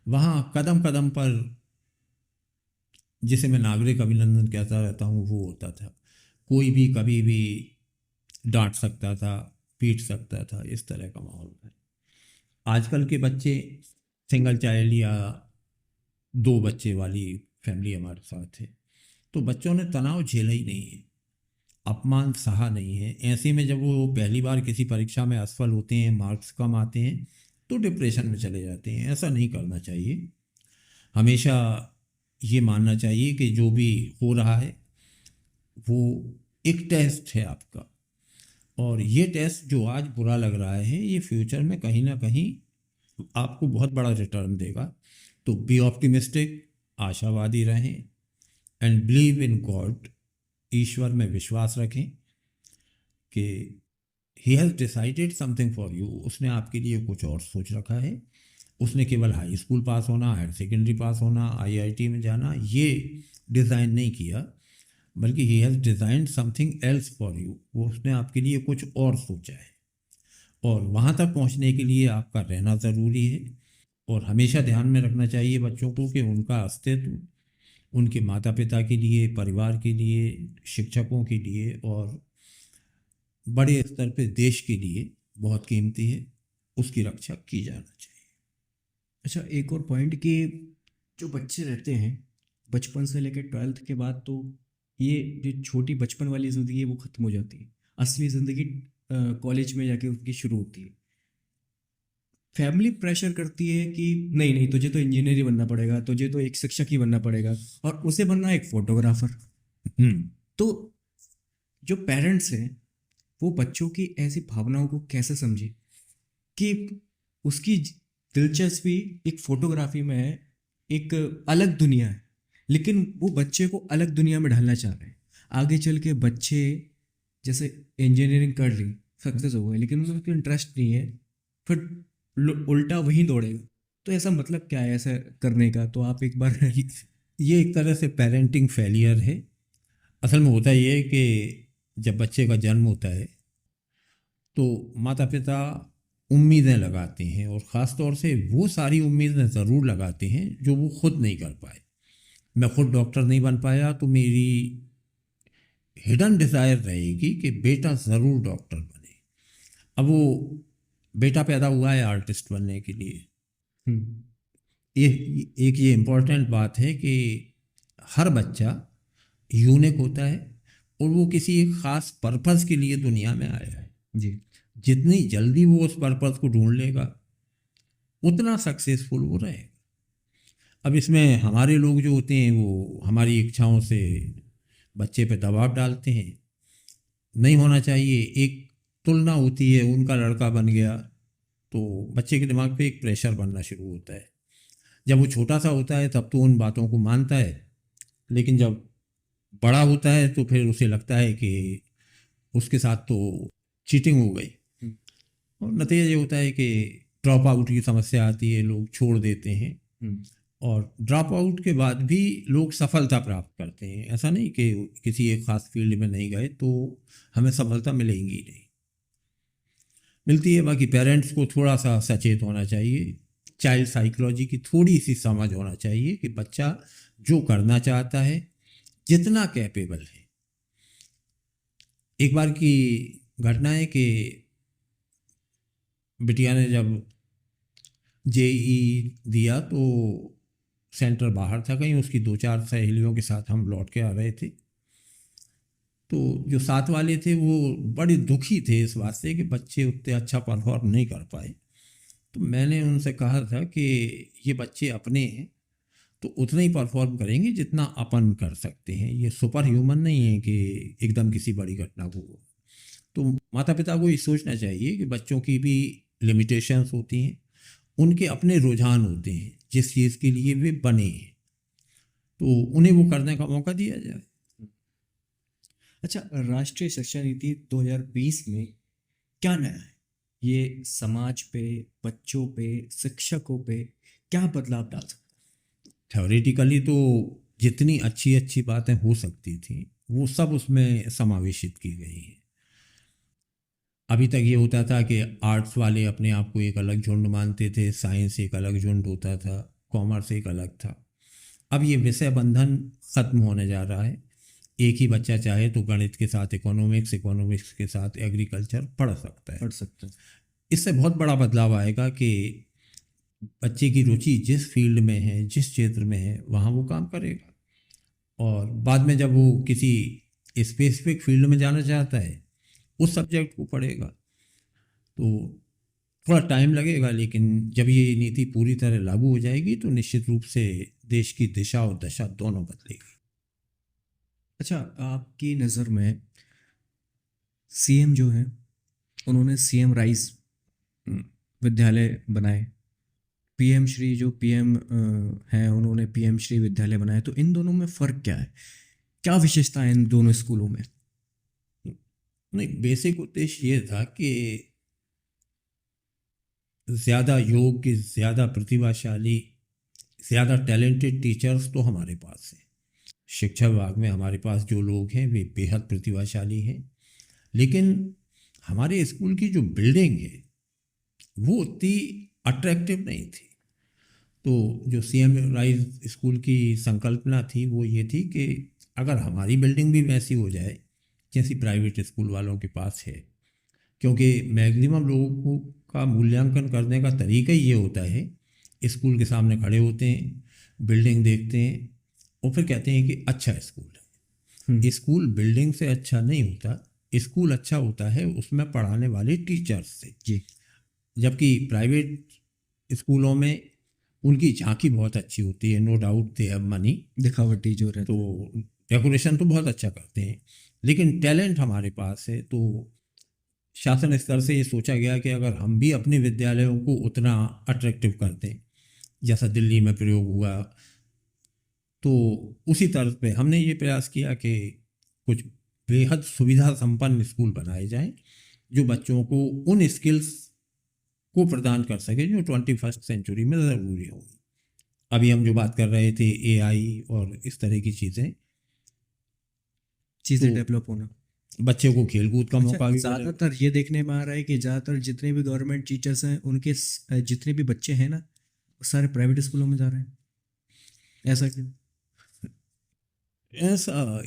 Speaker 5: वहाँ कदम कदम पर जिसे मैं नागरिक अभिनंदन कहता रहता हूँ वो होता था। कोई भी कभी भी डांट सकता था, पीट सकता था, इस तरह का माहौल था। आजकल के बच्चे सिंगल चाइल्ड या 2 बच्चे वाली फैमिली हमारे साथ है तो बच्चों ने तनाव झेला ही नहीं है, अपमान सहा नहीं है। ऐसे में जब वो पहली बार किसी परीक्षा में असफल होते हैं, मार्क्स कम आते हैं तो डिप्रेशन में चले जाते हैं। ऐसा नहीं करना चाहिए। हमेशा ये मानना चाहिए कि जो भी हो रहा है वो एक टेस्ट है आपका, और ये टेस्ट जो आज बुरा लग रहा है ये फ्यूचर में कहीं ना कहीं आपको बहुत बड़ा रिटर्न देगा। तो बी ऑप्टिमिस्टिक, आशावादी रहें एंड बिलीव इन गॉड ईश्वर में विश्वास रखें कि he has decided something for you, उसने आपके लिए कुछ और सोच रखा है। उसने केवल हाई स्कूल पास होना, हायर सेकेंडरी पास होना, आईआईटी में जाना ये डिज़ाइन नहीं किया, बल्कि he has designed something else for you, वो उसने आपके लिए कुछ और सोचा है। और वहाँ तक पहुँचने के लिए आपका रहना ज़रूरी है। और हमेशा ध्यान में रखना चाहिए बच्चों को कि उनका अस्तित्व उनके माता पिता के लिए, परिवार के लिए, शिक्षकों के लिए और बड़े स्तर पे देश के लिए बहुत कीमती है, उसकी रक्षा की जाना चाहिए।
Speaker 4: अच्छा, एक और पॉइंट कि जो बच्चे रहते हैं बचपन से लेकर 12th के बाद, तो ये जो छोटी बचपन वाली ज़िंदगी है वो ख़त्म हो जाती है। असली ज़िंदगी कॉलेज में जाके उनकी शुरू होती है। फैमिली प्रेशर करती है कि नहीं नहीं, तुझे तो इंजीनियर बनना पड़ेगा, तुझे तो एक शिक्षक ही बनना पड़ेगा, और उसे बनना एक फोटोग्राफर। तो जो पेरेंट्स हैं वो बच्चों की ऐसी भावनाओं को कैसे समझे कि उसकी दिलचस्पी एक फोटोग्राफी में है, एक अलग दुनिया है, लेकिन वो बच्चे को अलग दुनिया में ढालना चाह रहे हैं। आगे चल के बच्चे जैसे इंजीनियरिंग कर ली, सक्सेस हो गए, लेकिन उनको इंटरेस्ट नहीं है, फिर उल्टा वहीं दौड़ेगा। तो ऐसा मतलब क्या है ऐसा करने का? तो आप एक बार
Speaker 5: ये एक तरह से पेरेंटिंग फेलियर है। असल में होता ये है कि जब बच्चे का जन्म होता है तो माता पिता उम्मीदें लगाते हैं, और ख़ास तौर से वो सारी उम्मीदें ज़रूर लगाते हैं जो वो खुद नहीं कर पाए। मैं खुद डॉक्टर नहीं बन पाया तो मेरी हिडन डिज़ायर रहेगी कि बेटा ज़रूर डॉक्टर बने। अब वो बेटा पैदा हुआ है आर्टिस्ट बनने के लिए। ये एक ये इम्पोर्टेंट बात है कि हर बच्चा यूनिक होता है और वो किसी एक ख़ास पर्पज़ के लिए दुनिया में आया है
Speaker 4: जी।
Speaker 5: जितनी जल्दी वो उस पर्पज़ को ढूंढ लेगा उतना सक्सेसफुल वो रहेगा। अब इसमें हमारे लोग जो होते हैं वो हमारी इच्छाओं से बच्चे पे दबाव डालते हैं। नहीं होना चाहिए। एक तुलना होती है, उनका लड़का बन गया तो बच्चे के दिमाग पे एक प्रेशर बनना शुरू होता है। जब वो छोटा सा होता है तब तो उन बातों को मानता है, लेकिन जब बड़ा होता है तो फिर उसे लगता है कि उसके साथ तो चीटिंग हो गई, और नतीजा ये होता है कि ड्रॉप आउट की समस्या आती है, लोग छोड़ देते हैं। और ड्रॉप आउट के बाद भी लोग सफलता प्राप्त करते हैं। ऐसा नहीं कि किसी एक खास फील्ड में नहीं गए तो हमें सफलता मिलेगी नहीं, मिलती है। बाकी पेरेंट्स को थोड़ा सा सचेत होना चाहिए, चाइल्ड साइकोलॉजी की थोड़ी सी समझ होना चाहिए कि बच्चा जो करना चाहता है, जितना कैपेबल है। एक बार की घटना है कि बिटिया ने जब जेई दिया तो सेंटर बाहर था कहीं, उसकी 2-4 सहेलियों के साथ हम लौट के आ रहे थे। तो जो साथ वाले थे वो बड़े दुखी थे इस बात से कि बच्चे उतने अच्छा परफॉर्म नहीं कर पाए। तो मैंने उनसे कहा था कि ये बच्चे अपने हैं तो उतना ही परफॉर्म करेंगे जितना अपन कर सकते हैं। ये सुपर ह्यूमन नहीं है कि एकदम किसी बड़ी घटना को। तो माता पिता को ये सोचना चाहिए कि बच्चों की भी लिमिटेशंस होती हैं, उनके अपने रुझान होते हैं जिस चीज़ के लिए वे बने हैं, तो उन्हें वो करने का मौका दिया जाए।
Speaker 4: अच्छा, राष्ट्रीय शिक्षा नीति 2020 में क्या नया है? ये समाज पे, बच्चों पे, शिक्षकों पे क्या बदलाव डाल सकता है?
Speaker 5: थ्योरेटिकली तो जितनी अच्छी अच्छी बातें हो सकती थी वो सब उसमें समावेशित की गई हैं। अभी तक ये होता था कि आर्ट्स वाले अपने आप को एक अलग झुंड मानते थे, साइंस एक अलग झुंड होता था, कॉमर्स एक अलग था। अब ये विषय बंधन ख़त्म होने जा रहा है। एक ही बच्चा चाहे तो गणित के साथ इकोनॉमिक्स, इकोनॉमिक्स के साथ एग्रीकल्चर पढ़ सकता है। इससे बहुत बड़ा बदलाव आएगा कि बच्चे की रुचि जिस फील्ड में है, जिस क्षेत्र में है, वहाँ वो काम करेगा। और बाद में जब वो किसी स्पेसिफिक फील्ड में जाना चाहता है उस सब्जेक्ट को पढ़ेगा। तो थोड़ा टाइम लगेगा, लेकिन जब ये नीति पूरी तरह लागू हो जाएगी तो निश्चित रूप से देश की दिशा और दशा दोनों बदलेगी।
Speaker 4: अच्छा, आपकी नज़र में सीएम जो है उन्होंने सीएम राइज विद्यालय बनाए, पीएम श्री जो पीएम हैं उन्होंने पीएम श्री विद्यालय बनाए, तो इन दोनों में फ़र्क क्या है? क्या विशेषता है इन दोनों स्कूलों में?
Speaker 5: नहीं, बेसिक उद्देश्य ये था कि ज़्यादा योग्य, ज़्यादा प्रतिभाशाली, ज़्यादा टैलेंटेड टीचर्स तो हमारे पास हैं। शिक्षा विभाग में हमारे पास जो लोग हैं वे बेहद प्रतिभाशाली हैं, लेकिन हमारे स्कूल की जो बिल्डिंग है वो उतनी अट्रैक्टिव नहीं थी। तो जो CM राइज स्कूल की संकल्पना थी वो ये थी कि अगर हमारी बिल्डिंग भी वैसी हो जाए जैसी प्राइवेट स्कूल वालों के पास है, क्योंकि मैक्सिमम लोगों का मूल्यांकन करने का तरीका ही ये होता है, स्कूल के सामने खड़े होते हैं, बिल्डिंग देखते हैं और फिर कहते हैं कि अच्छा स्कूल है। स्कूल बिल्डिंग से अच्छा नहीं होता, स्कूल अच्छा होता है उसमें पढ़ाने वाले टीचर्स से।
Speaker 4: जी।
Speaker 5: जबकि प्राइवेट स्कूलों में उनकी झांकी बहुत अच्छी होती है, no doubt they have money,
Speaker 4: दिखावटी जो रहता
Speaker 5: तो डेकोरेशन तो बहुत अच्छा करते हैं, लेकिन टैलेंट हमारे पास है। तो शासन स्तर से ये सोचा गया कि अगर हम भी अपने विद्यालयों को उतना अट्रैक्टिव करते हैं जैसा दिल्ली में प्रयोग हुआ, तो उसी तर्ज पे हमने ये प्रयास किया कि कुछ बेहद सुविधा संपन्न स्कूल बनाए जाएं जो बच्चों को उन स्किल्स को प्रदान कर सके जो 21st सेंचुरी में ज़रूरी होंगी। अभी हम जो बात कर रहे थे AI और इस तरह की चीज़ें तो
Speaker 4: डेवलप होना।
Speaker 5: बच्चे को खेलकूद का मौका भी मिलेगा।
Speaker 4: ज़्यादातर ये देखने में आ रहा है कि ज़्यादातर जितने भी गवर्नमेंट टीचर्स हैं उनके जितने भी बच्चे हैं ना वो सारे प्राइवेट स्कूलों में जा रहे हैं। ऐसा क्यों?
Speaker 5: ऐसा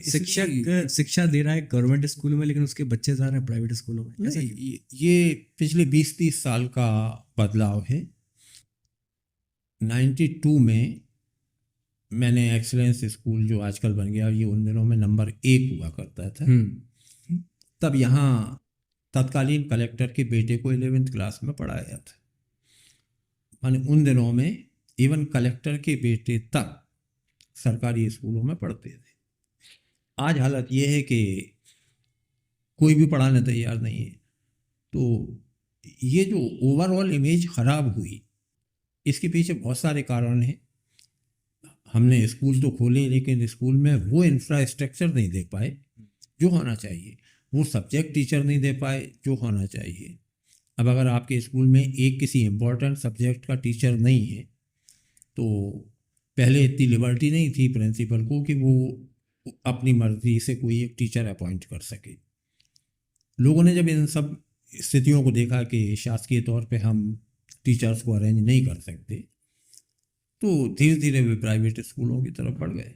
Speaker 4: शिक्षा दे रहा है गवर्नमेंट स्कूल में, लेकिन उसके बच्चे जा रहे हैं प्राइवेट स्कूलों में। ऐसा क्यों?
Speaker 5: ये पिछले 20-30 साल का बदलाव है। 92 में मैंने एक्सीलेंस स्कूल जो आजकल बन गया, ये उन दिनों में नंबर 1 हुआ करता था। तब यहाँ तत्कालीन कलेक्टर के बेटे को 11th क्लास में पढ़ाया था। माने उन दिनों में इवन कलेक्टर के बेटे तक सरकारी स्कूलों में पढ़ते थे। आज हालत ये है कि कोई भी पढ़ाने तैयार नहीं है। तो ये जो ओवरऑल इमेज ख़राब हुई, इसके पीछे बहुत सारे कारण हैं। हमने स्कूल तो खोले, लेकिन स्कूल में वो इंफ्रास्ट्रक्चर नहीं दे पाए जो होना चाहिए, वो सब्जेक्ट टीचर नहीं दे पाए जो होना चाहिए। अब अगर आपके स्कूल में एक किसी इम्पोर्टेंट सब्जेक्ट का टीचर नहीं है, तो पहले इतनी लिबर्टी नहीं थी प्रिंसिपल को कि वो अपनी मर्जी से कोई एक टीचर अपॉइंट कर सके। लोगों ने जब इन सब स्थितियों को देखा कि शासकीय तौर पे हम टीचर्स को अरेंज नहीं कर सकते, तो धीरे धीरे वे प्राइवेट स्कूलों की तरफ बढ़ गए।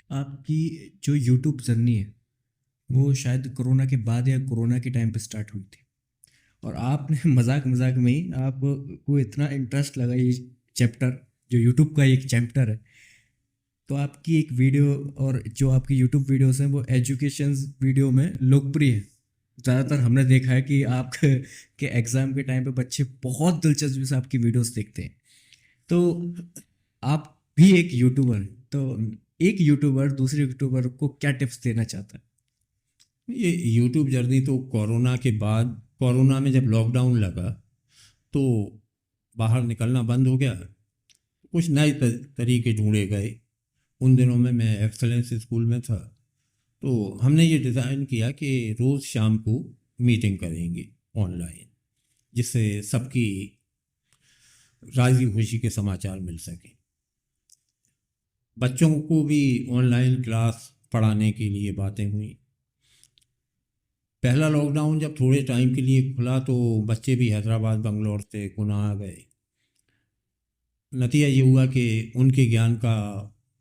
Speaker 4: आपकी जो यूट्यूब जर्नी है वो शायद कोरोना के बाद या कोरोना के टाइम पे स्टार्ट हुई थी, और आपने मजाक मजाक में ही आपको इतना इंटरेस्ट लगा ये चैप्टर, जो यूट्यूब का एक चैप्टर है, तो आपकी एक वीडियो, और जो आपकी यूट्यूब वीडियोस हैं वो एजुकेशन वीडियो में लोकप्रिय है। ज़्यादातर हमने देखा है कि आप के एग्ज़ाम के टाइम पे बच्चे बहुत दिलचस्पी से आपकी वीडियोस देखते हैं। तो आप भी एक यूट्यूबर हैं, तो एक यूट्यूबर दूसरे यूट्यूबर को क्या टिप्स देना चाहता है?
Speaker 5: ये यूट्यूब जर्नी तो कोरोना के बाद, कोरोना में जब लॉकडाउन लगा तो बाहर निकलना बंद हो गया, कुछ नए तरीके ढूंढे गए। उन दिनों में मैं एक्सेलेंस स्कूल में था, तो हमने ये डिज़ाइन किया कि रोज़ शाम को मीटिंग करेंगे ऑनलाइन, जिससे सबकी राज़ी खुशी के समाचार मिल सकें। बच्चों को भी ऑनलाइन क्लास पढ़ाने के लिए बातें हुई। पहला लॉकडाउन जब थोड़े टाइम के लिए खुला तो बच्चे भी हैदराबाद, बंगलौर से गुना आ गए। नतीजा ये हुआ कि उनके ज्ञान का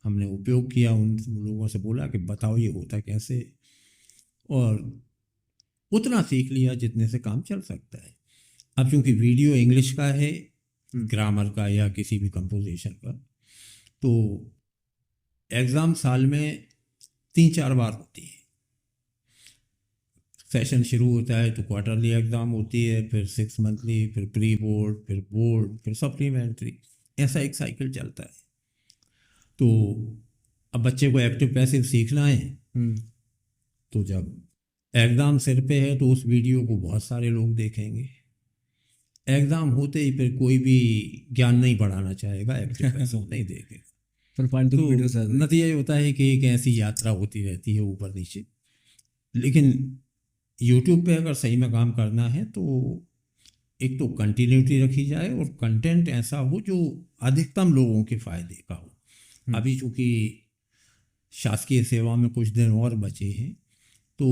Speaker 5: हमने उपयोग किया, उन लोगों से बोला कि बताओ ये होता कैसे, और उतना सीख लिया जितने से काम चल सकता है। अब चूंकि वीडियो इंग्लिश का है, ग्रामर का या किसी भी कंपोजिशन का, तो एग्ज़ाम साल में 3-4 बार होती है। सेशन शुरू होता है तो क्वार्टरली एग्ज़ाम होती है, फिर 6 मंथली, फिर प्री बोर्ड, फिर बोर्ड, फिर सप्लीमेंट्री, ऐसा एक साइकिल चलता है। तो अब बच्चे को एक्टिव पैसिव सीखना है, तो जब एग्ज़ाम सिर पे है तो उस वीडियो को बहुत सारे लोग देखेंगे। एग्ज़ाम होते ही फिर कोई भी ज्ञान नहीं बढ़ाना चाहेगा, एक्टिव पैसा नहीं देखेगा।
Speaker 4: पर फालतू की
Speaker 5: तो
Speaker 4: वीडियोस आती हैं।
Speaker 5: नतीजा ये होता है कि एक ऐसी यात्रा होती रहती है ऊपर नीचे। लेकिन यूट्यूब पे अगर सही में काम करना है तो एक तो कंटिन्यूटी रखी जाए और कंटेंट ऐसा हो जो अधिकतम लोगों के फायदे का हो। अभी चूँकि शासकीय सेवा में कुछ दिन और बचे हैं तो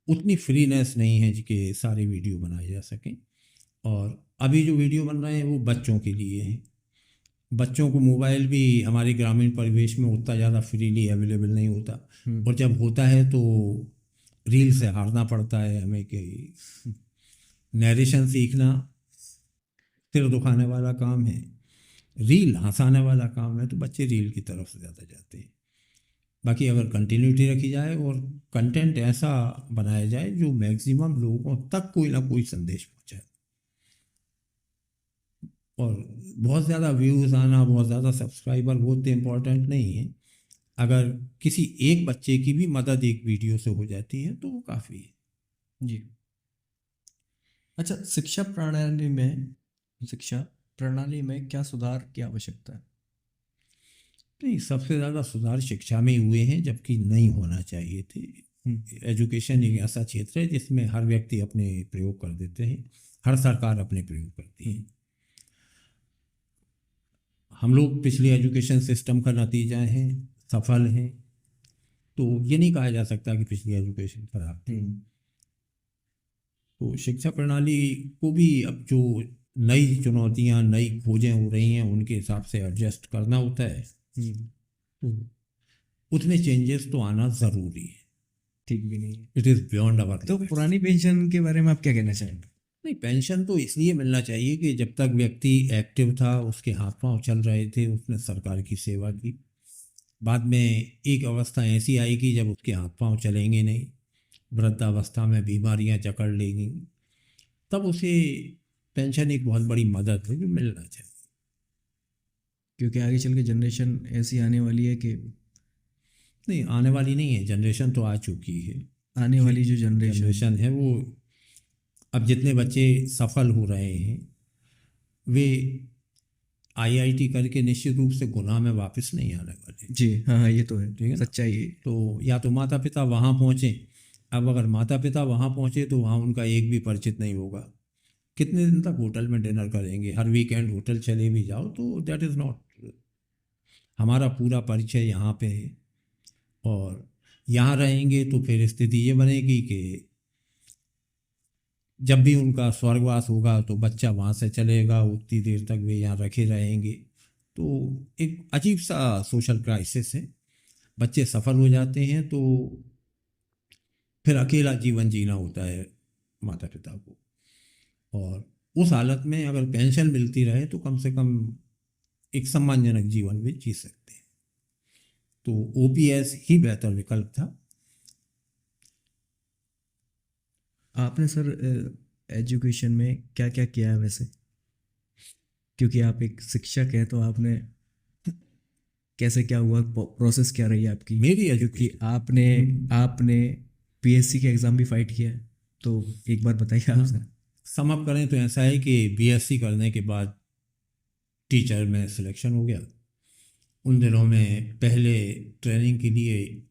Speaker 5: उतनी फ्रीनेस नहीं है कि सारे वीडियो बनाए जा सकें। और अभी जो वीडियो बन रहे हैं वो बच्चों के लिए हैं। बच्चों को मोबाइल भी हमारे ग्रामीण परिवेश में उतना ज़्यादा फ्रीली अवेलेबल नहीं होता, और जब होता है तो रील से हारना पड़ता है हमें कि नरेशन सीखना सिर दुखाने वाला काम है, रील हंसाने वाला काम है, तो बच्चे रील की तरफ से ज़्यादा जाते हैं। बाकी अगर कंटिन्यूटी रखी जाए और कंटेंट ऐसा बनाया जाए जो मैक्सिमम लोगों तक कोई ना कोई संदेश पहुंचाए, और बहुत ज़्यादा व्यूज़ आना, बहुत ज़्यादा सब्सक्राइबर बहुत इम्पोर्टेंट नहीं है। अगर किसी एक बच्चे की भी मदद एक वीडियो से हो जाती है तो वो काफ़ी है।
Speaker 4: जी। अच्छा, शिक्षा प्रणाली में क्या सुधार की आवश्यकता है?
Speaker 5: नहीं, सबसे ज़्यादा सुधार शिक्षा में हुए हैं, जबकि नहीं होना चाहिए थे। एजुकेशन एक ऐसा क्षेत्र है जिसमें हर व्यक्ति अपने प्रयोग कर देते हैं, हर सरकार अपने प्रयोग करती है। हम लोग पिछले एजुकेशन सिस्टम का नतीजा हैं, सफल हैं, तो ये नहीं कहा जा सकता कि पिछली एजुकेशन खराब थी। तो शिक्षा प्रणाली को भी अब जो नई चुनौतियां, नई खोजें हो रही हैं, उनके हिसाब से एडजस्ट करना होता है। तो उतने चेंजेस तो आना ज़रूरी है।
Speaker 4: ठीक भी नहीं है।
Speaker 5: It is beyond our.
Speaker 4: तो पुरानी पेंशन के बारे में आप क्या कहना चाहेंगे?
Speaker 5: नहीं, पेंशन तो इसलिए मिलना चाहिए कि जब तक व्यक्ति एक्टिव था, उसके हाथ पांव चल रहे थे, उसने सरकार की सेवा की। बाद में एक अवस्था ऐसी आएगी जब उसके हाथ पांव चलेंगे नहीं, वृद्धावस्था में बीमारियां जकड़ लेंगी, तब उसे पेंशन एक बहुत बड़ी मदद है जो मिलना चाहिए।
Speaker 4: क्योंकि आगे चल के जनरेशन ऐसी आने वाली है कि
Speaker 5: नहीं, आने वाली नहीं है, जनरेशन तो आ चुकी है।
Speaker 4: आने वाली जो जनरेशन
Speaker 5: है वो, अब जितने बच्चे सफल हो रहे हैं वे आईआईटी करके निश्चित रूप से गुनाह में वापस नहीं आने वाले।
Speaker 4: जी हाँ, ये तो है,
Speaker 5: ठीक है ना?
Speaker 4: सच्चाई है।
Speaker 5: तो या तो माता पिता वहाँ पहुँचे। अब अगर माता पिता वहाँ पहुँचे तो वहाँ उनका एक भी परिचित नहीं होगा। कितने दिन तक होटल में डिनर करेंगे? हर वीकेंड होटल चले भी जाओ तो दैट इज़ नॉट। हमारा पूरा परिचय यहाँ पे है, और यहाँ रहेंगे तो फिर स्थिति ये बनेगी कि जब भी उनका स्वर्गवास होगा तो बच्चा वहाँ से चलेगा, उतनी देर तक वे यहाँ रखे रहेंगे। तो एक अजीब सा सोशल क्राइसिस है। बच्चे सफल हो जाते हैं तो फिर अकेला जीवन जीना होता है माता पिता को, और उस हालत में अगर पेंशन मिलती रहे तो कम से कम एक सम्मानजनक जीवन भी जी सकते हैं। तो ओपीएस ही बेहतर विकल्प था।
Speaker 4: आपने सर एजुकेशन में क्या क्या किया है वैसे? क्योंकि आप एक शिक्षक हैं, तो आपने कैसे, क्या हुआ, प्रोसेस क्या रही आपकी?
Speaker 5: मेरी
Speaker 4: क्योंकि आपने पीएससी के एग्ज़ाम भी फाइट किया है, तो एक बार बताइए आप सर।
Speaker 5: सम अप करें तो ऐसा है कि बीएससी करने के बाद टीचर में सिलेक्शन हो गया। उन दिनों में पहले ट्रेनिंग के लिए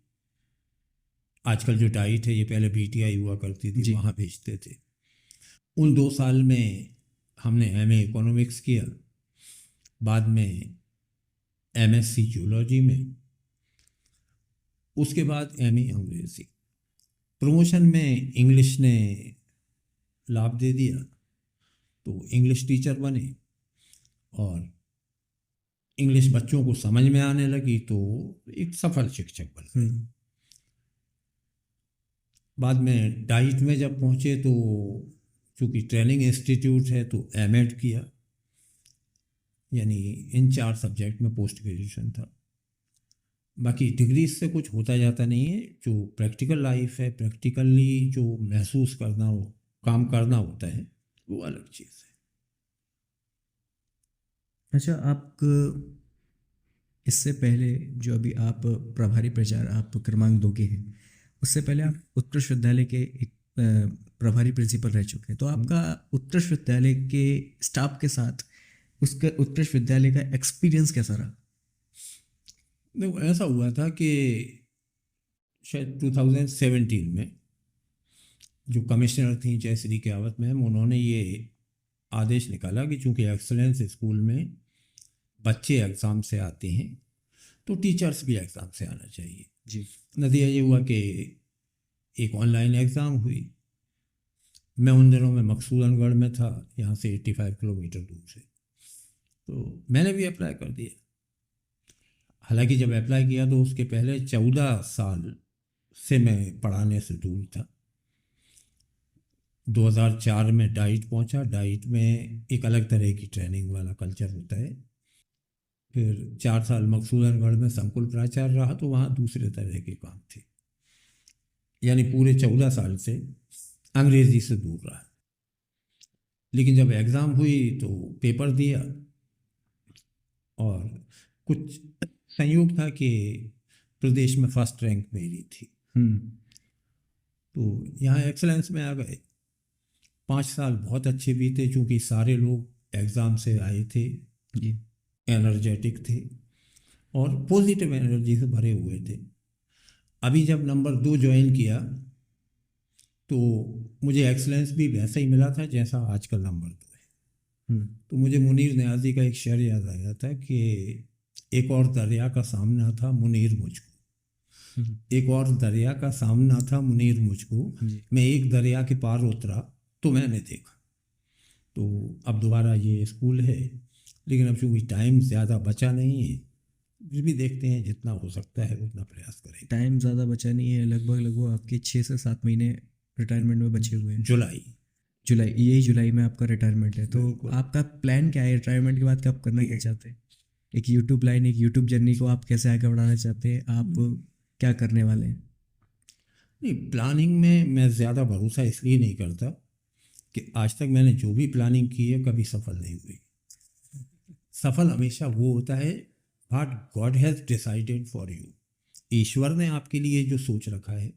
Speaker 5: आजकल जो डाइट है, ये पहले बीटीआई हुआ करती थी, वहाँ भेजते थे। उन 2 साल में हमने एमए इकोनॉमिक्स किया, बाद में एमएससी जूलॉजी में, उसके बाद एमए अंग्रेजी। प्रमोशन में इंग्लिश ने लाभ दे दिया तो इंग्लिश टीचर बने, और इंग्लिश बच्चों को समझ में आने लगी तो एक सफल शिक्षक बने। बाद में डाइट में जब पहुँचे तो चूँकि ट्रेनिंग इंस्टीट्यूट है तो एमएड किया, यानी इन 4 सब्जेक्ट में पोस्ट ग्रेजुएशन था। बाकी डिग्री से कुछ होता जाता नहीं है। जो प्रैक्टिकल लाइफ है, प्रैक्टिकली जो महसूस करना हो, काम करना होता है, वो अलग चीज़ है।
Speaker 4: अच्छा, आप इससे पहले जो अभी आप प्रभारी प्राचार्य आप क्रमांक 2 के हैं, उससे पहले आप उत्कृष्ट विद्यालय के एक प्रभारी प्रिंसिपल रह चुके हैं, तो आपका उत्कृष्ट विद्यालय के स्टाफ के साथ उसका उत्कृष्ट विद्यालय का एक्सपीरियंस कैसा रहा?
Speaker 5: देखो, ऐसा हुआ था कि शायद 2017 में जो कमिश्नर थी जयश्री कियावत मैम, उन्होंने ये आदेश निकाला कि चूंकि एक्सलेंस स्कूल में बच्चे एग्ज़ाम से आते हैं तो टीचर्स भी एग्ज़ाम से आना चाहिए।
Speaker 4: जी।
Speaker 5: नतीजा ये हुआ कि एक ऑनलाइन एग्ज़ाम हुई। मैं उन दिनों में मकसूदनगढ़ में था, यहाँ से 85 किलोमीटर दूर से, तो मैंने भी अप्लाई कर दिया। हालांकि जब अप्लाई किया तो उसके पहले 14 साल से मैं पढ़ाने से दूर था। 2004 में डाइट पहुंचा। डाइट में एक अलग तरह की ट्रेनिंग वाला कल्चर होता है। फिर 4 साल मकसूदनगढ़ में संकुल प्राचार्य रहा, तो वहाँ दूसरे तरह के काम थे। यानी पूरे 14 साल से अंग्रेजी से दूर रहा। लेकिन जब एग्ज़ाम हुई तो पेपर दिया और कुछ संयोग था कि प्रदेश में फर्स्ट रैंक मेरी थी, तो यहाँ एक्सलेंस में आ गए। 5 साल बहुत अच्छे बीते, चूँकि सारे लोग एग्ज़ाम से आए थे, एनर्जेटिक थे और पॉजिटिव एनर्जी से भरे हुए थे। अभी जब नंबर 2 ज्वाइन किया तो मुझे एक्सलेंस भी वैसा ही मिला था जैसा आजकल नंबर 2 है। तो मुझे मुनीर नियाज़ी का एक शेर याद आया था कि एक और दरिया का सामना था मुनीर मुझको, एक और दरिया का सामना था मुनीर मुझको, मैं एक दरिया के पार उतरा तो मैंने देखा। तो अब दोबारा ये स्कूल है, लेकिन अब चूँकि टाइम ज़्यादा बचा नहीं है, फिर भी देखते हैं जितना हो सकता है उतना प्रयास करें।
Speaker 4: टाइम ज़्यादा बचा नहीं है, लगभग आपके 6 से 7 महीने रिटायरमेंट में बचे हुए हैं। जुलाई में आपका रिटायरमेंट है, तो आपका प्लान क्या है रिटायरमेंट के बाद? आप करना क्या चाहते हैं? एक यूट्यूब जर्नी को आप कैसे आगे बढ़ाना चाहते हैं? आप क्या करने वाले हैं?
Speaker 5: नहीं, प्लानिंग में मैं ज़्यादा भरोसा इसलिए नहीं करता कि आज तक मैंने जो भी प्लानिंग की है कभी सफल नहीं हुई। सफल हमेशा वो होता है what God has decided for you. ईश्वर ने आपके लिए जो सोच रखा है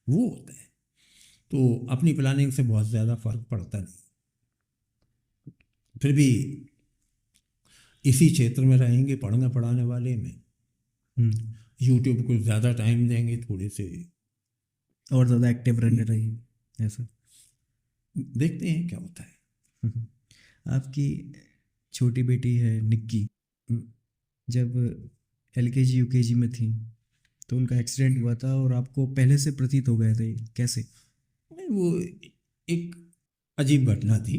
Speaker 5: वो होता है। तो अपनी प्लानिंग से बहुत ज़्यादा फर्क पड़ता नहीं। फिर भी इसी क्षेत्र में रहेंगे, पढ़ने पढ़ाने वाले में यूट्यूब को ज़्यादा टाइम देंगे, थोड़े से
Speaker 4: और ज़्यादा एक्टिव रहने रहिए, ऐसा
Speaker 5: देखते हैं क्या होता है।
Speaker 4: आपकी छोटी बेटी है निक्की, जब LKG UKG में थी तो उनका एक्सीडेंट हुआ था और आपको पहले से प्रतीत हो गए थे, कैसे?
Speaker 5: वो एक अजीब घटना थी।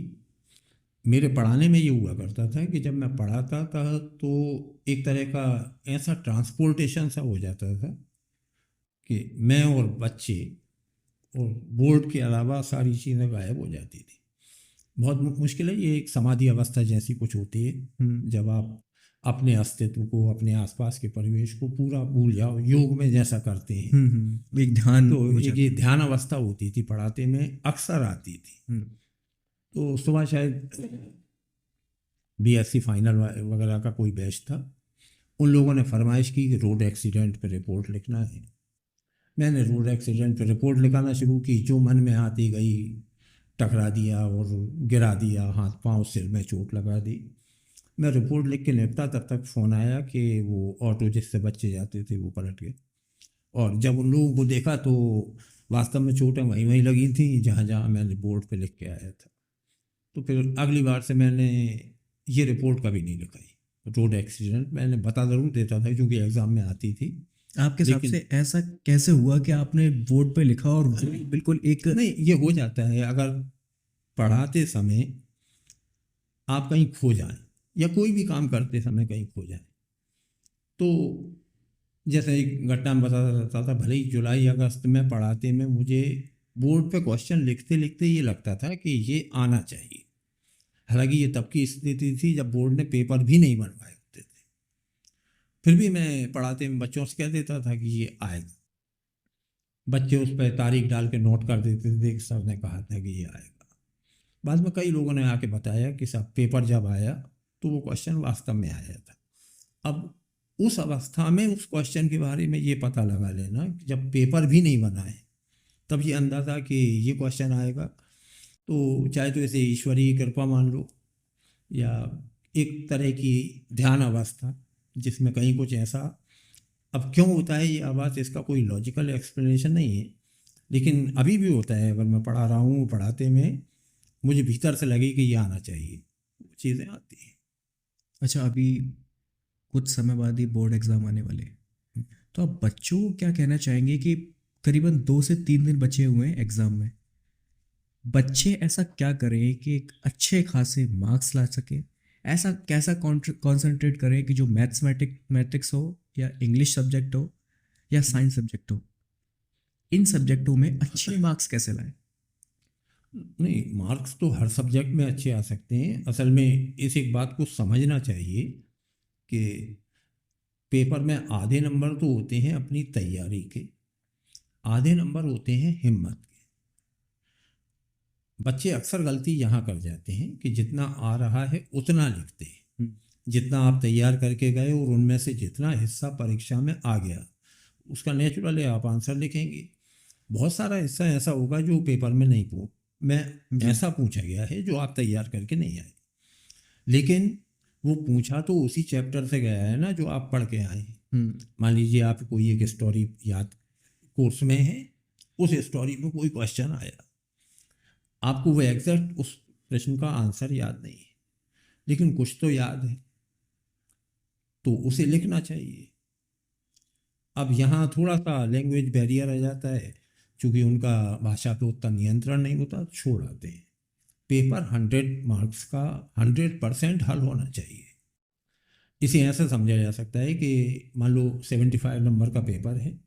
Speaker 5: मेरे पढ़ाने में ये हुआ करता था कि जब मैं पढ़ाता था तो एक तरह का ऐसा ट्रांसपोर्टेशन सा हो जाता था कि मैं और बच्चे और बोर्ड के अलावा सारी चीज़ें गायब हो जाती थी। बहुत मुश्किल है, ये एक समाधि अवस्था जैसी कुछ होती है जब आप अपने अस्तित्व को, अपने आसपास के परिवेश को पूरा भूल जाओ, योग में जैसा करते हैं।
Speaker 4: एक ध्यान,
Speaker 5: तो एक ये ध्यान अवस्था होती थी, पढ़ाते में अक्सर आती थी। तो सुबह शायद BSc फाइनल वगैरह का कोई बैच था, उन लोगों ने फरमाइश की कि रोड एक्सीडेंट पर रिपोर्ट लिखना है। मैंने रोड एक्सीडेंट पर रिपोर्ट लिखाना शुरू की, जो मन में आती गई, टकरा दिया और गिरा दिया, हाथ पांव सिर में चोट लगा दी। मैं रिपोर्ट लिख के निपटा, तब तक फ़ोन आया कि वो ऑटो जिससे बच्चे जाते थे वो पलट गए। और जब उन लोगों को देखा तो वास्तव में चोटें वहीं लगी थी जहाँ जहाँ मैंने बोर्ड पे लिख के आया था। तो फिर अगली बार से मैंने ये रिपोर्ट कभी नहीं लिखाई। रोड एक्सीडेंट मैंने बता ज़रूर देता था क्योंकि एग्ज़ाम में आती थी।
Speaker 4: आपके हिसाब से ऐसा कैसे हुआ कि आपने बोर्ड पे लिखा और बिल्कुल एक
Speaker 5: नहीं, ये हो जाता है अगर पढ़ाते समय आप कहीं खो जाएं या कोई भी काम करते समय कहीं खो जाएं। तो जैसे एक घटना में बताता था, भले ही जुलाई अगस्त में पढ़ाते में मुझे बोर्ड पे क्वेश्चन लिखते लिखते ये लगता था कि ये आना चाहिए। हालांकि ये तब की स्थिति थी जब बोर्ड ने पेपर भी नहीं बनवाए होते थे, फिर भी मैं पढ़ाते में बच्चों से कह देता था कि ये आएगा। बच्चे उस पर तारीख डाल के नोट कर देते थे कि सर ने कहा था कि ये आएगा। बाद में कई लोगों ने आके बताया कि सब पेपर जब आया तो वो क्वेश्चन वास्तव में आया था। अब उस अवस्था में उस क्वेश्चन के बारे में ये पता लगा लेना, जब पेपर भी नहीं बना है तब ये अंदाज़ा कि ये क्वेश्चन आएगा, तो चाहे तो इसे ईश्वरीय कृपा मान लो या एक तरह की ध्यान अवस्था जिसमें कहीं कुछ ऐसा, अब क्यों होता है ये आवाज़, इसका कोई लॉजिकल एक्सप्लेनेशन नहीं है, लेकिन अभी भी होता है। अगर मैं पढ़ा रहा हूँ, पढ़ाते में मुझे भीतर से लगे कि ये आना चाहिए, चीज़ें आती हैं।
Speaker 4: अच्छा, अभी कुछ समय बाद ही बोर्ड एग्ज़ाम आने वाले हैं, तो आप बच्चों को क्या कहना चाहेंगे कि करीबन 2 से 3 दिन बचे हुए हैं एग्ज़ाम में, बच्चे ऐसा क्या करें कि एक अच्छे खासे मार्क्स ला सके? ऐसा कैसा कॉन्सेंट्रेट करें कि जो मैथमेटिक्स हो या इंग्लिश सब्जेक्ट हो या साइंस सब्जेक्ट हो, इन सब्जेक्टों में अच्छे मार्क्स कैसे लाएं?
Speaker 5: नहीं, मार्क्स तो हर सब्जेक्ट में अच्छे आ सकते हैं। असल में इस एक बात को समझना चाहिए कि पेपर में आधे नंबर तो होते हैं अपनी तैयारी के, आधे नंबर होते हैं हिम्मत के। बच्चे अक्सर गलती यहाँ कर जाते हैं कि जितना आ रहा है उतना लिखते हैं, जितना आप तैयार करके गए और उनमें से जितना हिस्सा परीक्षा में आ गया उसका नेचुरल है आप आंसर लिखेंगे। बहुत सारा हिस्सा ऐसा होगा जो पेपर में नहीं ऐसा पूछा गया है जो आप तैयार करके नहीं आए, लेकिन वो पूछा तो उसी चैप्टर से गया है ना जो आप पढ़ के आए हैं। मान लीजिए आप कोई एक स्टोरी याद कोर्स में है, उस स्टोरी में कोई क्वेश्चन आया, आपको वो एग्जैक्ट उस प्रश्न का आंसर याद नहीं है, लेकिन कुछ तो याद है, तो उसे लिखना चाहिए। अब यहाँ थोड़ा सा लैंग्वेज बैरियर आ जाता है, क्योंकि उनका भाषा पे उतना नियंत्रण नहीं होता, छोड़ आते हैं। पेपर 100 मार्क्स का 100% हल होना चाहिए। इसे ऐसा समझा जा सकता है कि मान लो 75 नंबर का पेपर है,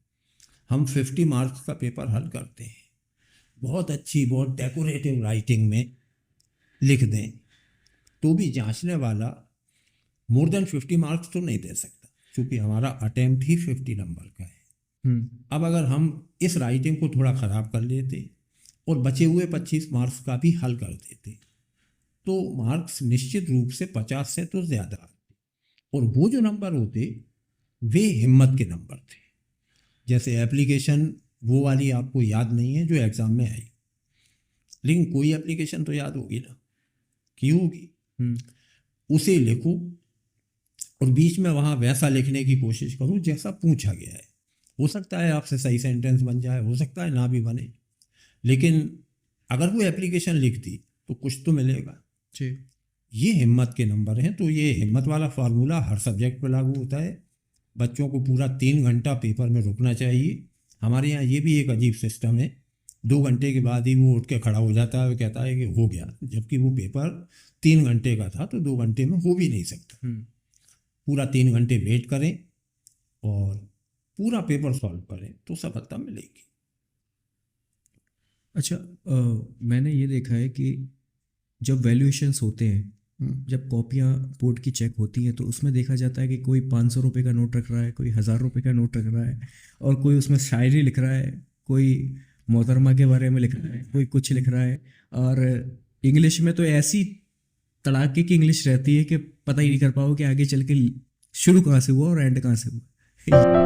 Speaker 5: हम 50 मार्क्स का पेपर हल करते हैं, बहुत अच्छी बहुत डेकोरेटिव राइटिंग में लिख दें, तो भी जांचने वाला मोर देन 50 मार्क्स तो नहीं दे सकता, क्योंकि हमारा अटेम्प्ट ही 50 नंबर का है। अब अगर हम इस राइटिंग को थोड़ा ख़राब कर लेते और बचे हुए 25 मार्क्स का भी हल कर देते, तो मार्क्स निश्चित रूप से 50 से तो ज़्यादा आते, और वो जो नंबर होते वे हिम्मत के नंबर थे। जैसे एप्लीकेशन वो वाली आपको याद नहीं है जो एग्ज़ाम में आई, लेकिन कोई एप्लीकेशन तो याद होगी ना, क्यों होगी, उसे लिखो और बीच में वहाँ वैसा लिखने की कोशिश करो जैसा पूछा गया है। हो सकता है आपसे सही सेंटेंस बन जाए, हो सकता है ना भी बने, लेकिन अगर वो एप्लीकेशन लिख दी तो कुछ तो मिलेगा।
Speaker 4: जी,
Speaker 5: ये हिम्मत के नंबर हैं। तो ये हिम्मत वाला फार्मूला हर सब्जेक्ट पर लागू होता है। बच्चों को पूरा 3 घंटा पेपर में रुकना चाहिए। हमारे यहाँ ये भी एक अजीब सिस्टम है, 2 घंटे के बाद ही वो उठ के खड़ा हो जाता है, वो कहता है कि हो गया, जबकि वो पेपर 3 घंटे का था, तो 2 घंटे में हो भी नहीं सकता। पूरा 3 घंटे वेट करें और पूरा पेपर सॉल्व करें तो सफलता मिलेगी।
Speaker 4: अच्छा, मैंने ये देखा है कि जब वैल्यूएशंस होते हैं, जब कॉपियाँ बोर्ड की चेक होती हैं, तो उसमें देखा जाता है कि कोई 500 रुपये का नोट रख रहा है, कोई 1000 रुपये का नोट रख रहा है, और कोई उसमें शायरी लिख रहा है, कोई मोहतरमा के बारे में लिख रहा है, कोई कुछ लिख रहा है। और इंग्लिश में तो ऐसी तड़ाके की इंग्लिश रहती है कि पता ही नहीं कर पाओ कि आगे चल के शुरू कहाँ से हुआ और एंड कहाँ से हुआ।